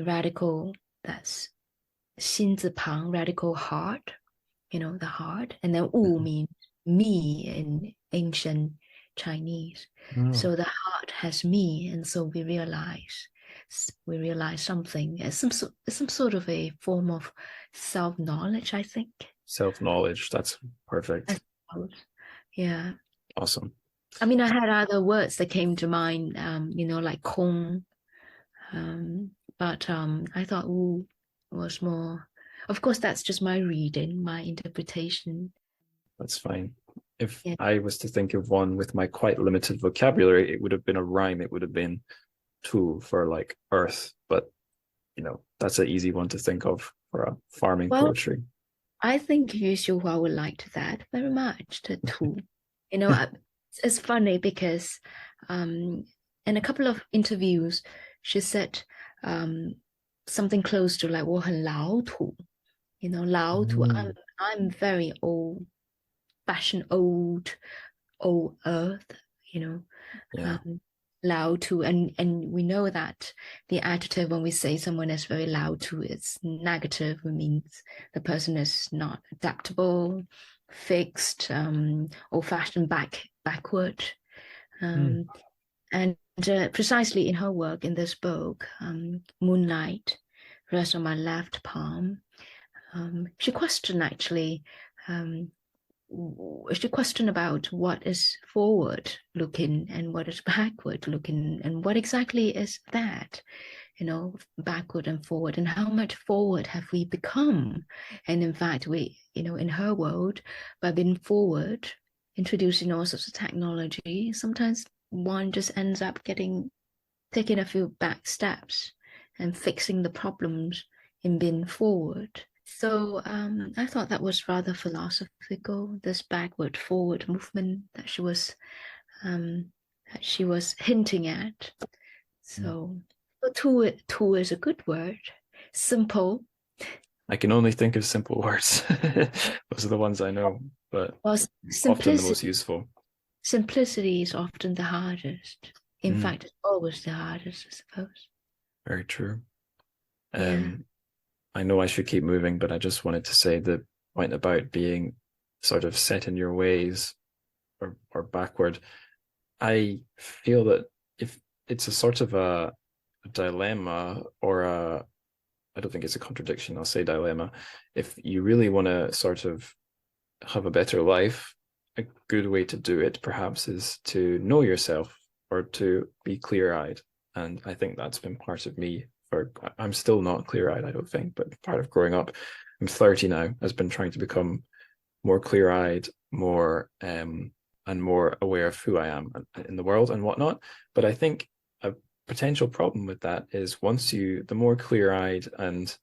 S2: radical, that's 心字旁, radical heart, the heart, and then Wu means me in ancient Chinese. So the heart has me, and so we realize something as some sort of a form of self-knowledge, I think.
S1: Self-knowledge, that's perfect.
S2: Yeah.
S1: Awesome.
S2: I mean, I had other words that came to mind, like Kong, but I thought Wu was more. Of course, that's just my reading, my interpretation.
S1: That's fine. If I was to think of one with my quite limited vocabulary, it would have been a rhyme. It would have been tu for like earth, but that's an easy one to think of for a farming poetry.
S2: I think Yu Xiuhua would like that very much, the tu. It's funny because in a couple of interviews, she said something close to like 我很老土, 老土. I'm very old fashioned, old earth,
S1: Yeah.
S2: 老土, and we know that the adjective when we say someone is very 老土, it's negative. It means the person is not adaptable, fixed, old-fashioned, backward. And precisely in her work in this book, Moonlight Rests on my left palm, she questioned actually, she questioned about what is forward looking and what is backward looking, and what exactly is that, backward and forward, and how much forward have we become. And in fact, we, in her world, by being forward, introducing all sorts of technology, sometimes one just ends up taking a few back steps and fixing the problems in being forward. So I thought that was rather philosophical, this backward forward movement that she was hinting at. So tu is a good word. Simple.
S1: I can only think of simple words. Those are the ones I know, but often the most useful.
S2: Simplicity is often the hardest. In fact, it's always the hardest, I suppose.
S1: Very true. I know I should keep moving, but I just wanted to say the point about being sort of set in your ways or backward. I feel that if it's a sort of a dilemma or I don't think it's a contradiction, I'll say dilemma. If you really want to sort of have a better life, a good way to do it perhaps is to know yourself or to be clear-eyed. And I think that's been part of me. I'm still not clear-eyed, I don't think, but part of growing up, I'm 30 now, has been trying to become more clear-eyed, more and more aware of who I am in the world and whatnot. But I think a potential problem with that is the more clear-eyed and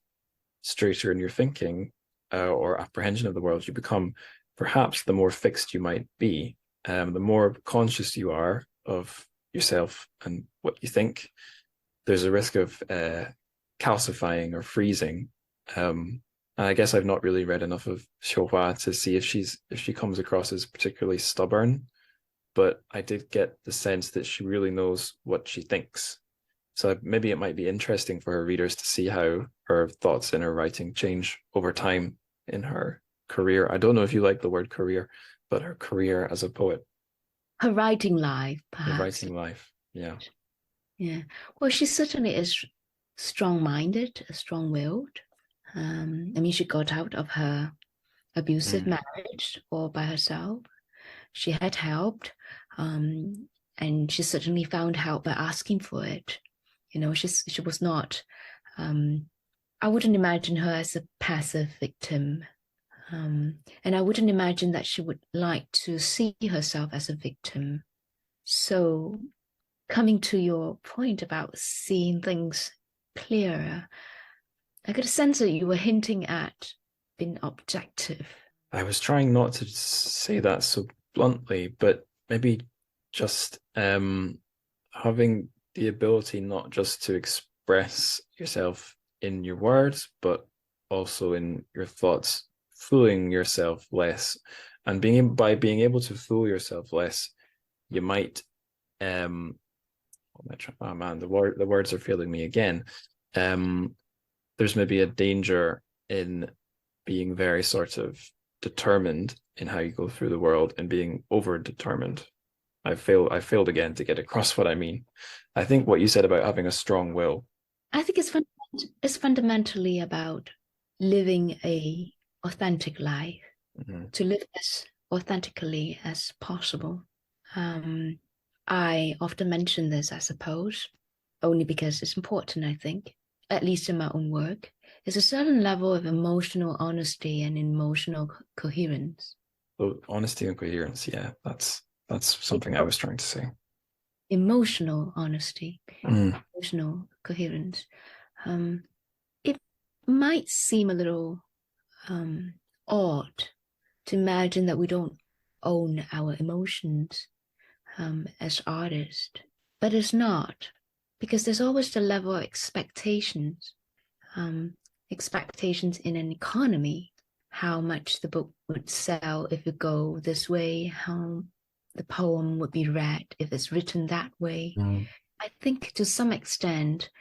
S1: straighter in your thinking or apprehension of the world you become, perhaps the more fixed you might be. The more conscious you are of yourself and what you think, there's a risk of calcifying or freezing. I guess I've not really read enough of Xiuhua to see if she comes across as particularly stubborn, but I did get the sense that she really knows what she thinks. So maybe it might be interesting for her readers to see how her thoughts in her writing change over time in her career. I don't know if you like the word career, but her career as a poet.
S2: Her writing life,
S1: Her
S2: perhaps.
S1: writing life. Yeah.
S2: Yeah. Well, she certainly is strong-minded, strong-willed. I mean, she got out of her abusive marriage all by herself. She had helped, and she certainly found help by asking for it. You know, she was not. I wouldn't imagine her as a passive victim, and I wouldn't imagine that she would like to see herself as a victim. So, coming to your point about seeing things clearer, I get a sense that you were hinting at being objective.
S1: I was trying not to say that so bluntly, but maybe just having the ability not just to express yourself in your words, but also in your thoughts, fooling yourself less. And by being able to fool yourself less, you might oh man, the words are failing me again. There's maybe a danger in being very sort of determined in how you go through the world and being over determined. I failed again to get across what I mean. I think what you said about having a strong will.
S2: I think it's fundamentally about living a authentic life, to live as authentically as possible. I often mention this, I suppose, only because it's important, I think, at least in my own work. There's a certain level of emotional honesty and emotional coherence.
S1: So honesty and coherence, yeah, that's something I was trying to say.
S2: Emotional honesty, emotional coherence. It might seem a little odd to imagine that we don't own our emotions as artists, but it's not, because there's always the level of expectations, expectations in an economy, how much the book would sell if it go this way, how the poem would be read if it's written that way. I think to some extent,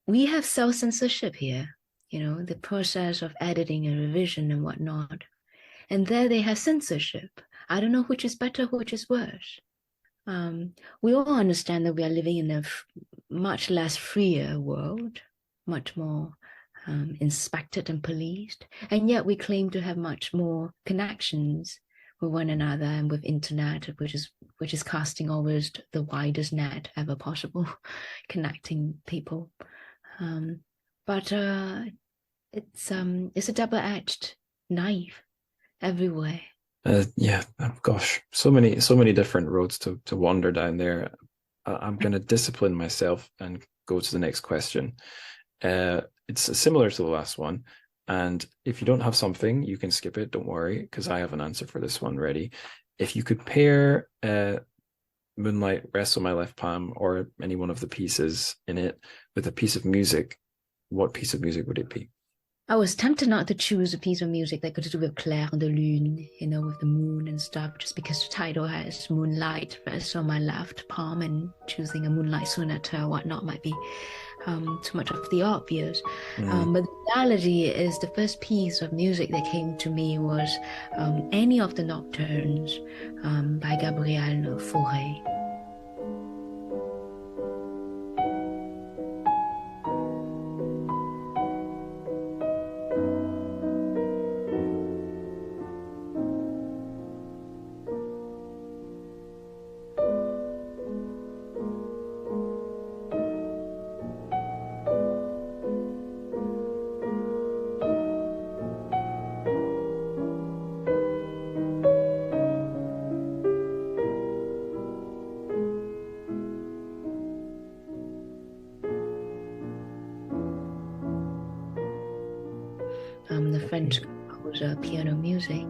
S2: we have self-censorship here, you know, the process of editing and revision and whatnot. And there they have censorship. I don't know which is better, which is worse. We all understand that we are living in a much less freer world, much more inspected and policed, and yet we claim to have much more connections with one another and with internet, which is casting always the widest net ever possible, connecting people. But it's a double-edged knife everywhere.
S1: Yeah, gosh, so many different roads to wander down there. I'm going to discipline myself and go to the next question. It's similar to the last one, and if you don't have something, you can skip it. Don't worry, because I have an answer for this one ready. If you could pair Moonlight Rests on My Left Palm or any one of the pieces in it with a piece of music, what piece of music would it be?
S2: I was tempted not to choose a piece of music that could do with clair de lune, you know, with the moon and stuff, just because the title has Moonlight Rests on My Left Palm, and choosing a moonlight sonata or whatnot might be too much of the obvious. But the reality is the first piece of music that came to me was any of the nocturnes by Gabriel Fauré. The French composer piano music,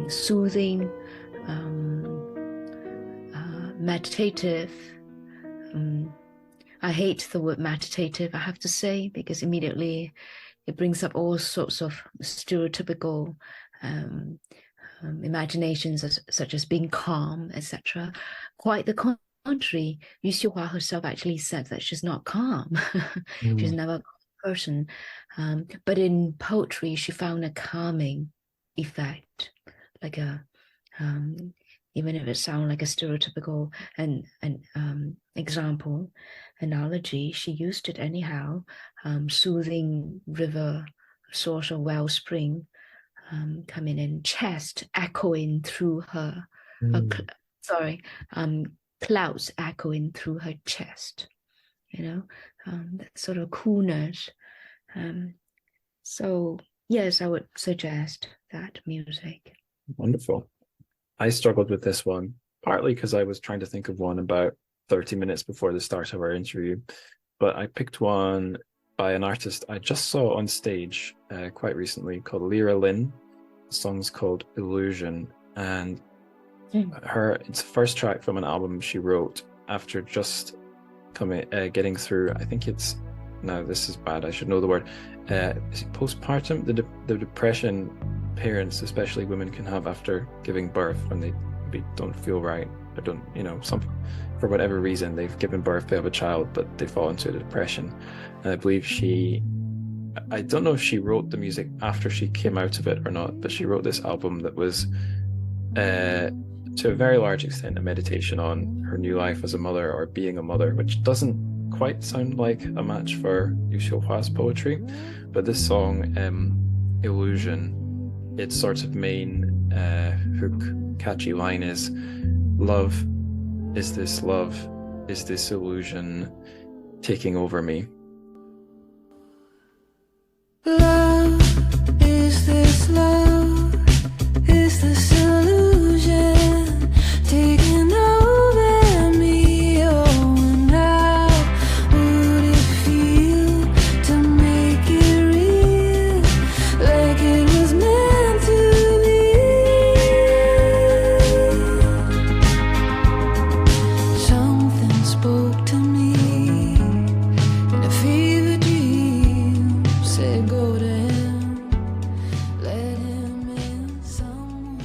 S2: soothing, meditative. I hate the word meditative, I have to say, because immediately it brings up all sorts of stereotypical imaginations such as being calm, etc. Quite the contrary, Yu Xiuhua herself actually said that she's not calm. She's never a calm person. But in poetry, she found a calming effect, like a even if it sounds like a stereotypical example, analogy, she used it anyhow. Soothing river, source of wellspring, coming in, chest echoing through her, clouds echoing through her chest, that sort of coolness. So yes, I would suggest that music.
S1: Wonderful. I struggled with this one, partly because I was trying to think of one about 30 minutes before the start of our interview, but I picked one by an artist I just saw on stage quite recently called Lyra Lin. The song's called Illusion, and it's the first track from an album she wrote after just getting through, I think it's, now this is bad, I should know the word, is it postpartum? The depression parents, especially women, can have after giving birth when they don't feel right, or don't, for whatever reason, they've given birth, they have a child, but they fall into a depression. And I believe I don't know if she wrote the music after she came out of it or not, but she wrote this album that was, to a very large extent, a meditation on her new life as a mother, or being a mother, which doesn't quite sound like a match for Yu Xiuhua's poetry. But this song, Illusion, its sort of main hook, catchy line is, love, is this illusion taking over me?
S3: Love, is this love? Is this illusion taking over me? Oh, and how would it feel to make it real, like it was meant to be? Something spoke to me in a fever dream, said go to him, let him in. Someone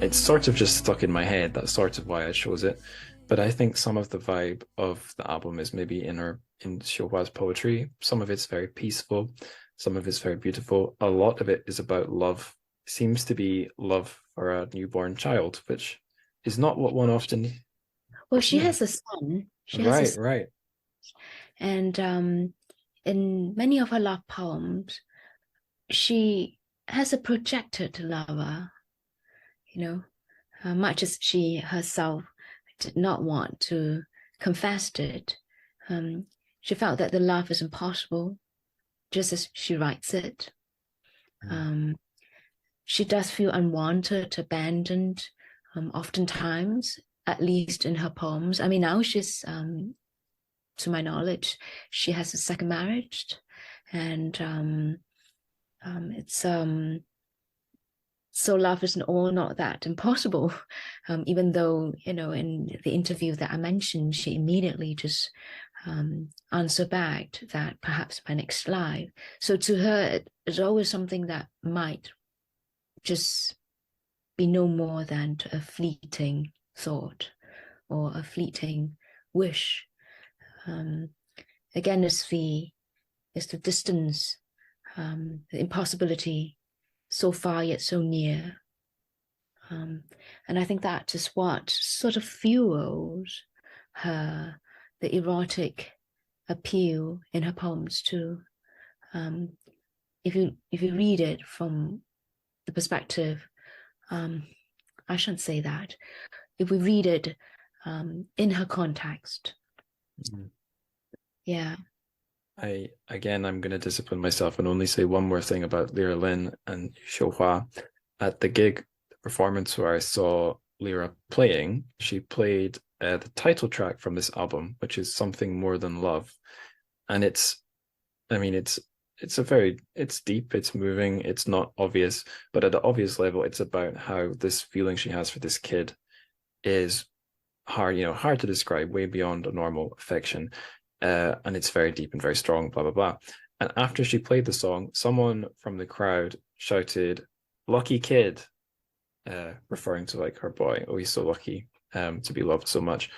S3: is
S1: It's sort of just stuck in my head. That's sort of why I chose it. But I think some of the vibe of the album is maybe in Xiuhua's poetry. Some of it's very peaceful, some of it's very beautiful. A lot of it is about love. Seems to be love for a newborn child, which is not what one often.
S2: Well, she has a son.
S1: Right.
S2: And in many of her love poems, she has a projected lover, much as she herself did not want to confess it. She felt that the love is impossible, just as she writes it. She does feel unwanted, abandoned, oftentimes, at least in her poems. I mean, now she's, to my knowledge, she has a second marriage, and it's so love is all not that impossible, even though, in the interview that I mentioned, she immediately just answered back that perhaps my next life. So to her, it's always something that might just be no more than a fleeting thought or a fleeting wish. Again, it's the distance, the impossibility, so far yet so near. And I think that is what sort of fuels the erotic appeal in her poems too. If you read it from the perspective, I shouldn't say that. If we read it in her context, yeah.
S1: I'm going to discipline myself and only say one more thing about Lyra Lin and Xiuhua. At the performance where I saw Lyra playing, she played the title track from this album, which is Something More Than Love. And it's deep, it's moving, it's not obvious, but at an obvious level, it's about how this feeling she has for this kid is hard to describe, way beyond a normal affection. And it's very deep and very strong, blah, blah, blah. And after she played the song, someone from the crowd shouted, "Lucky kid," referring to like her boy. Oh, he's so lucky to be loved so much.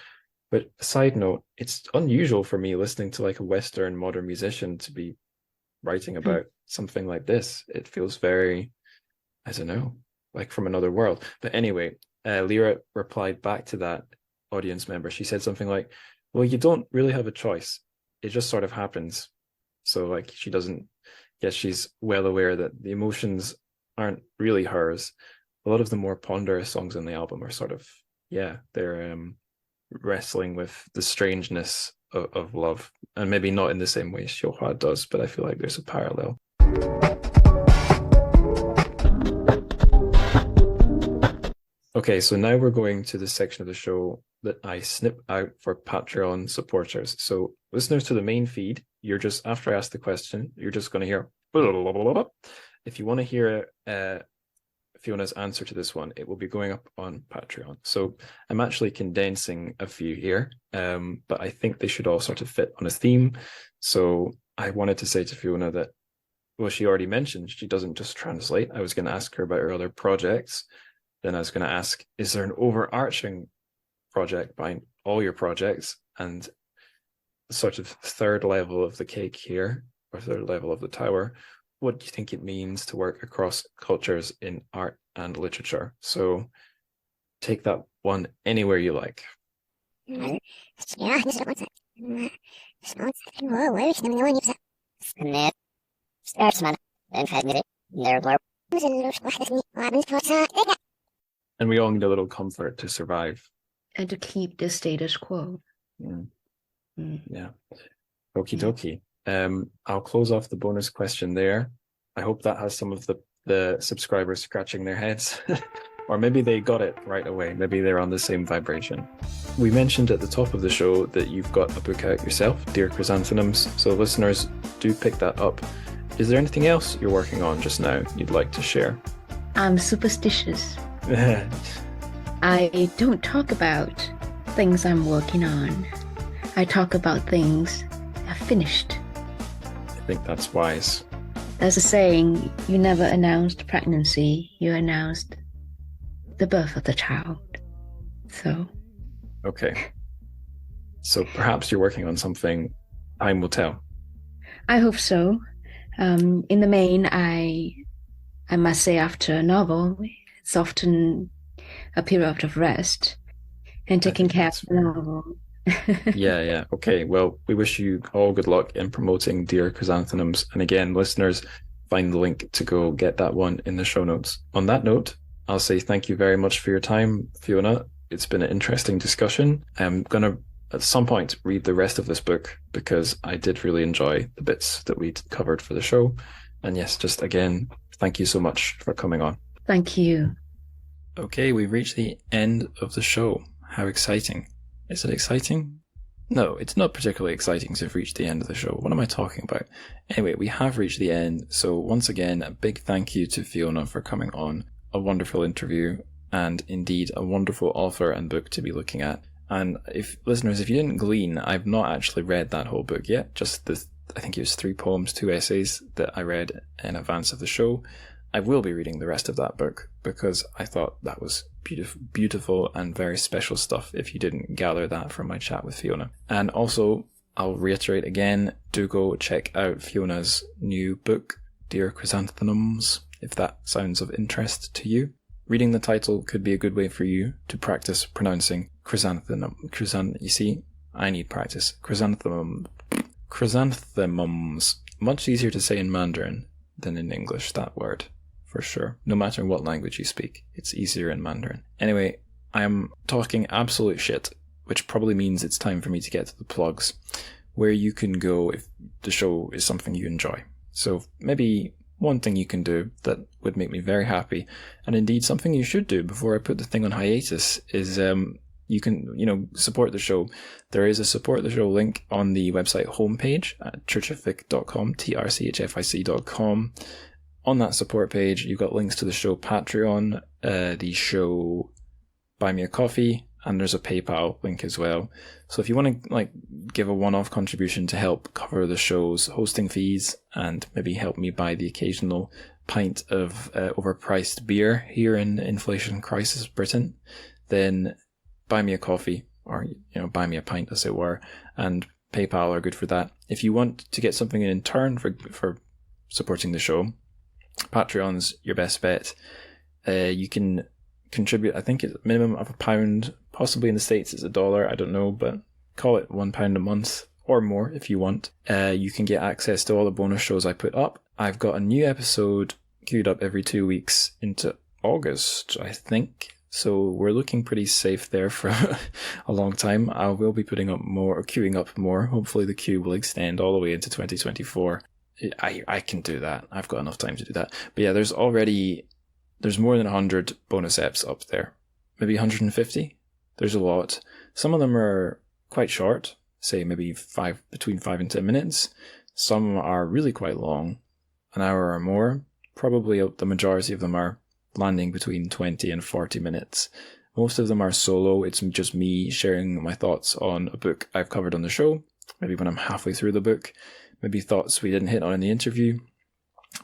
S1: But a side note, it's unusual for me listening to like a Western modern musician to be writing about something like this. It feels very, I don't know, like from another world. But anyway, Lyra replied back to that audience member. She said something like, well, you don't really have a choice. It just sort of happens. So like she doesn't, yes, she's well aware that the emotions aren't really hers. A lot of the more ponderous songs on the album are sort of, they're wrestling with the strangeness of love, and maybe not in the same way Xiuhua does, but I feel like there's a parallel. Okay, so now we're going to the section of the show that I snip out for Patreon supporters. So listeners to the main feed, you're just, after I ask the question, you're just going to hear blah, blah, blah, blah, blah. If you want to hear Fiona's answer to this one, it will be going up on Patreon. So I'm actually condensing a few here, but I think they should all sort of fit on a theme. So I wanted to say to Fiona that, well, she already mentioned she doesn't just translate. I was going to ask her about her other projects. Then I was going to ask, is there an overarching project behind all your projects? And the sort of third level of the cake here, or third level of the tower, what do you think it means to work across cultures in art and literature? So take that one anywhere you like. And we all need a little comfort to survive.
S2: And to keep the status quo.
S1: Yeah. Okie dokie. I'll close off the bonus question there. I hope that has some of the subscribers scratching their heads. Or maybe they got it right away. Maybe they're on the same vibration. We mentioned at the top of the show that you've got a book out yourself, Dear Chrysanthemums. So listeners, do pick that up. Is there anything else you're working on just now you'd like to share?
S2: I'm superstitious. I don't talk about things I'm working on. I talk about things I've finished.
S1: I think that's wise.
S2: There's a saying, you never announced pregnancy, you announced the birth of the child. So.
S1: Okay. So perhaps you're working on something, time will tell.
S2: I hope so. In the main, I must say after a novel, it's often a period of rest and taking care of the novel.
S1: Yeah. Okay. Well, we wish you all good luck in promoting Dear Chrysanthemums. And again, listeners, find the link to go get that one in the show notes. On that note, I'll say thank you very much for your time, Fiona. It's been an interesting discussion. I'm going to, at some point, read the rest of this book because I did really enjoy the bits that we covered for the show. And yes, just again, thank you so much for coming on.
S2: Thank you.
S1: Okay, we've reached the end of the show. How exciting. Is it exciting? No, it's not particularly exciting to have reached the end of the show. What am I talking about? Anyway, we have reached the end. So once again, a big thank you to Fiona for coming on. A wonderful interview and indeed a wonderful author and book to be looking at. And if listeners, if you didn't glean, I've not actually read that whole book yet. Just I think it was 3 poems, 2 essays that I read in advance of the show. I will be reading the rest of that book because I thought that was beautiful and very special stuff if you didn't gather that from my chat with Fiona. And also, I'll reiterate again, do go check out Fiona's new book, Dear Chrysanthemums, if that sounds of interest to you. Reading the title could be a good way for you to practice pronouncing chrysanthemum. You see, I need practice. Chrysanthemums. Much easier to say in Mandarin than in English, that word. For sure. No matter what language you speak, it's easier in Mandarin. Anyway, I am talking absolute shit, which probably means it's time for me to get to the plugs, where you can go if the show is something you enjoy. So maybe one thing you can do that would make me very happy, and indeed something you should do before I put the thing on hiatus, is you can, support the show. There is a support the show link on the website homepage at TrChFic.com, TrChFic.com. On that support page, you've got links to the show Patreon, the show Buy Me a Coffee, and there's a PayPal link as well. So if you want to like give a one-off contribution to help cover the show's hosting fees and maybe help me buy the occasional pint of overpriced beer here in inflation crisis Britain, then buy me a coffee, or buy me a pint, as it were, and PayPal are good for that. If you want to get something in turn for supporting the show, Patreon's your best bet. You can contribute, I think it's a minimum of £1, possibly in the States it's $1, I don't know, but call it £1 a month or more if you want. You can get access to all the bonus shows I put up. I've got a new episode queued up every 2 weeks into August, I think. So we're looking pretty safe there for a long time. I will be putting up more, or queuing up more. Hopefully the queue will extend all the way into 2024. I can do that. I've got enough time to do that. But yeah, there's more than 100 bonus eps up there. Maybe 150? There's a lot. Some of them are quite short, say maybe between 5 and 10 minutes. Some are really quite long, an hour or more. Probably the majority of them are landing between 20 and 40 minutes. Most of them are solo. It's just me sharing my thoughts on a book I've covered on the show, maybe when I'm halfway through the book, maybe thoughts we didn't hit on in the interview.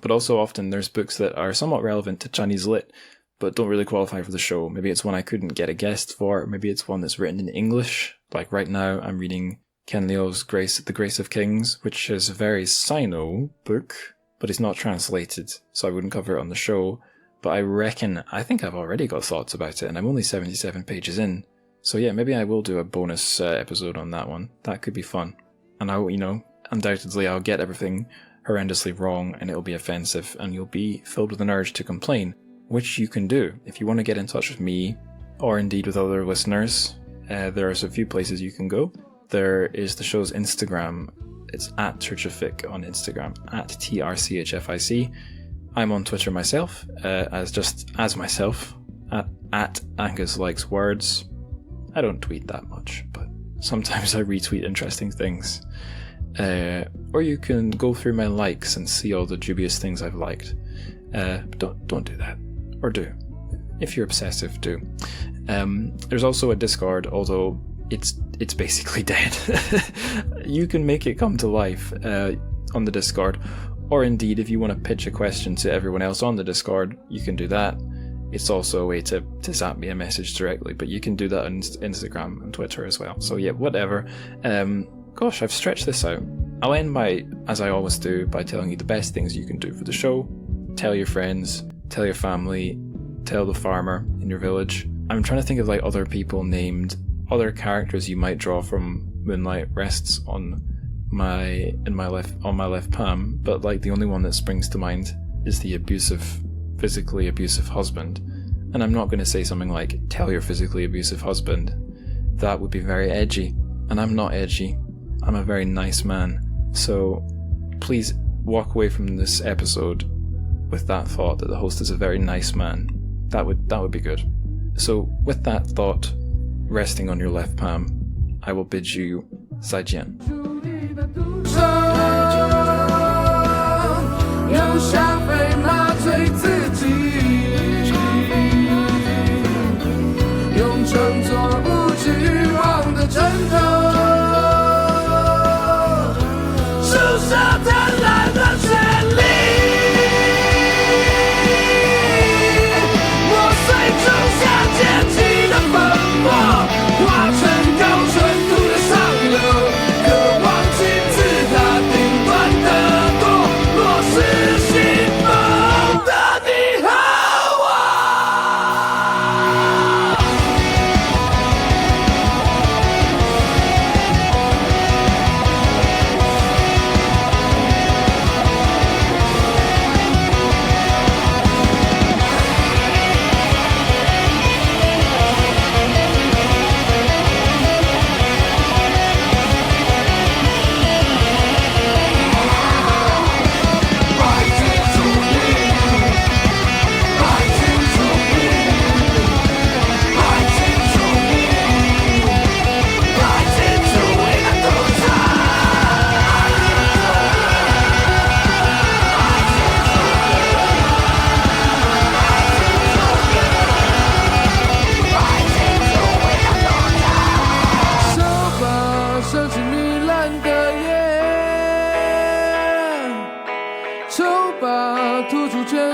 S1: But also often there's books that are somewhat relevant to Chinese lit, but don't really qualify for the show. Maybe it's one I couldn't get a guest for. Maybe it's one that's written in English. Like right now I'm reading Ken Liu's The Grace of Kings, which is a very Sino book, but it's not translated, so I wouldn't cover it on the show. But I think I've already got thoughts about it, and I'm only 77 pages in. So yeah, maybe I will do a bonus episode on that one. That could be fun. And undoubtedly I'll get everything horrendously wrong, and it'll be offensive, and you'll be filled with an urge to complain, which you can do. If you want to get in touch with me, or indeed with other listeners, there's a few places you can go. There is the show's Instagram. It's at TrChFic on Instagram, at TrChFic. I'm on Twitter myself, as myself, at Angus Likes Words. I don't tweet that much, but sometimes I retweet interesting things. Or you can go through my likes and see all the dubious things I've liked. Don't do that. Or do. If you're obsessive, do. There's also a Discord, although it's basically dead. You can make it come to life on the Discord. Or indeed, if you want to pitch a question to everyone else on the Discord, you can do that. It's also a way to zap me a message directly, but you can do that on Instagram and Twitter as well. So yeah, whatever. Gosh, I've stretched this out. I'll end by, as I always do, by telling you the best things you can do for the show. Tell your friends, tell your family, tell the farmer in your village. I'm trying to think of like other people named, other characters you might draw from Moonlight Rests on my left palm, but like the only one that springs to mind is the physically abusive husband. And I'm not going to say something like, tell your physically abusive husband. That would be very edgy, and I'm not edgy. I'm a very nice man. So please walk away from this episode with that thought that the host is a very nice man. That would be good. So with that thought resting on your left palm, I will bid you 再见。
S3: 用消费麻醉自己，用乘坐物质欲望的枕头，受下贪婪的权利，磨碎种下阶级的粉末，化成高纯度的上流，渴望金字塔顶端的堕落实心。突出真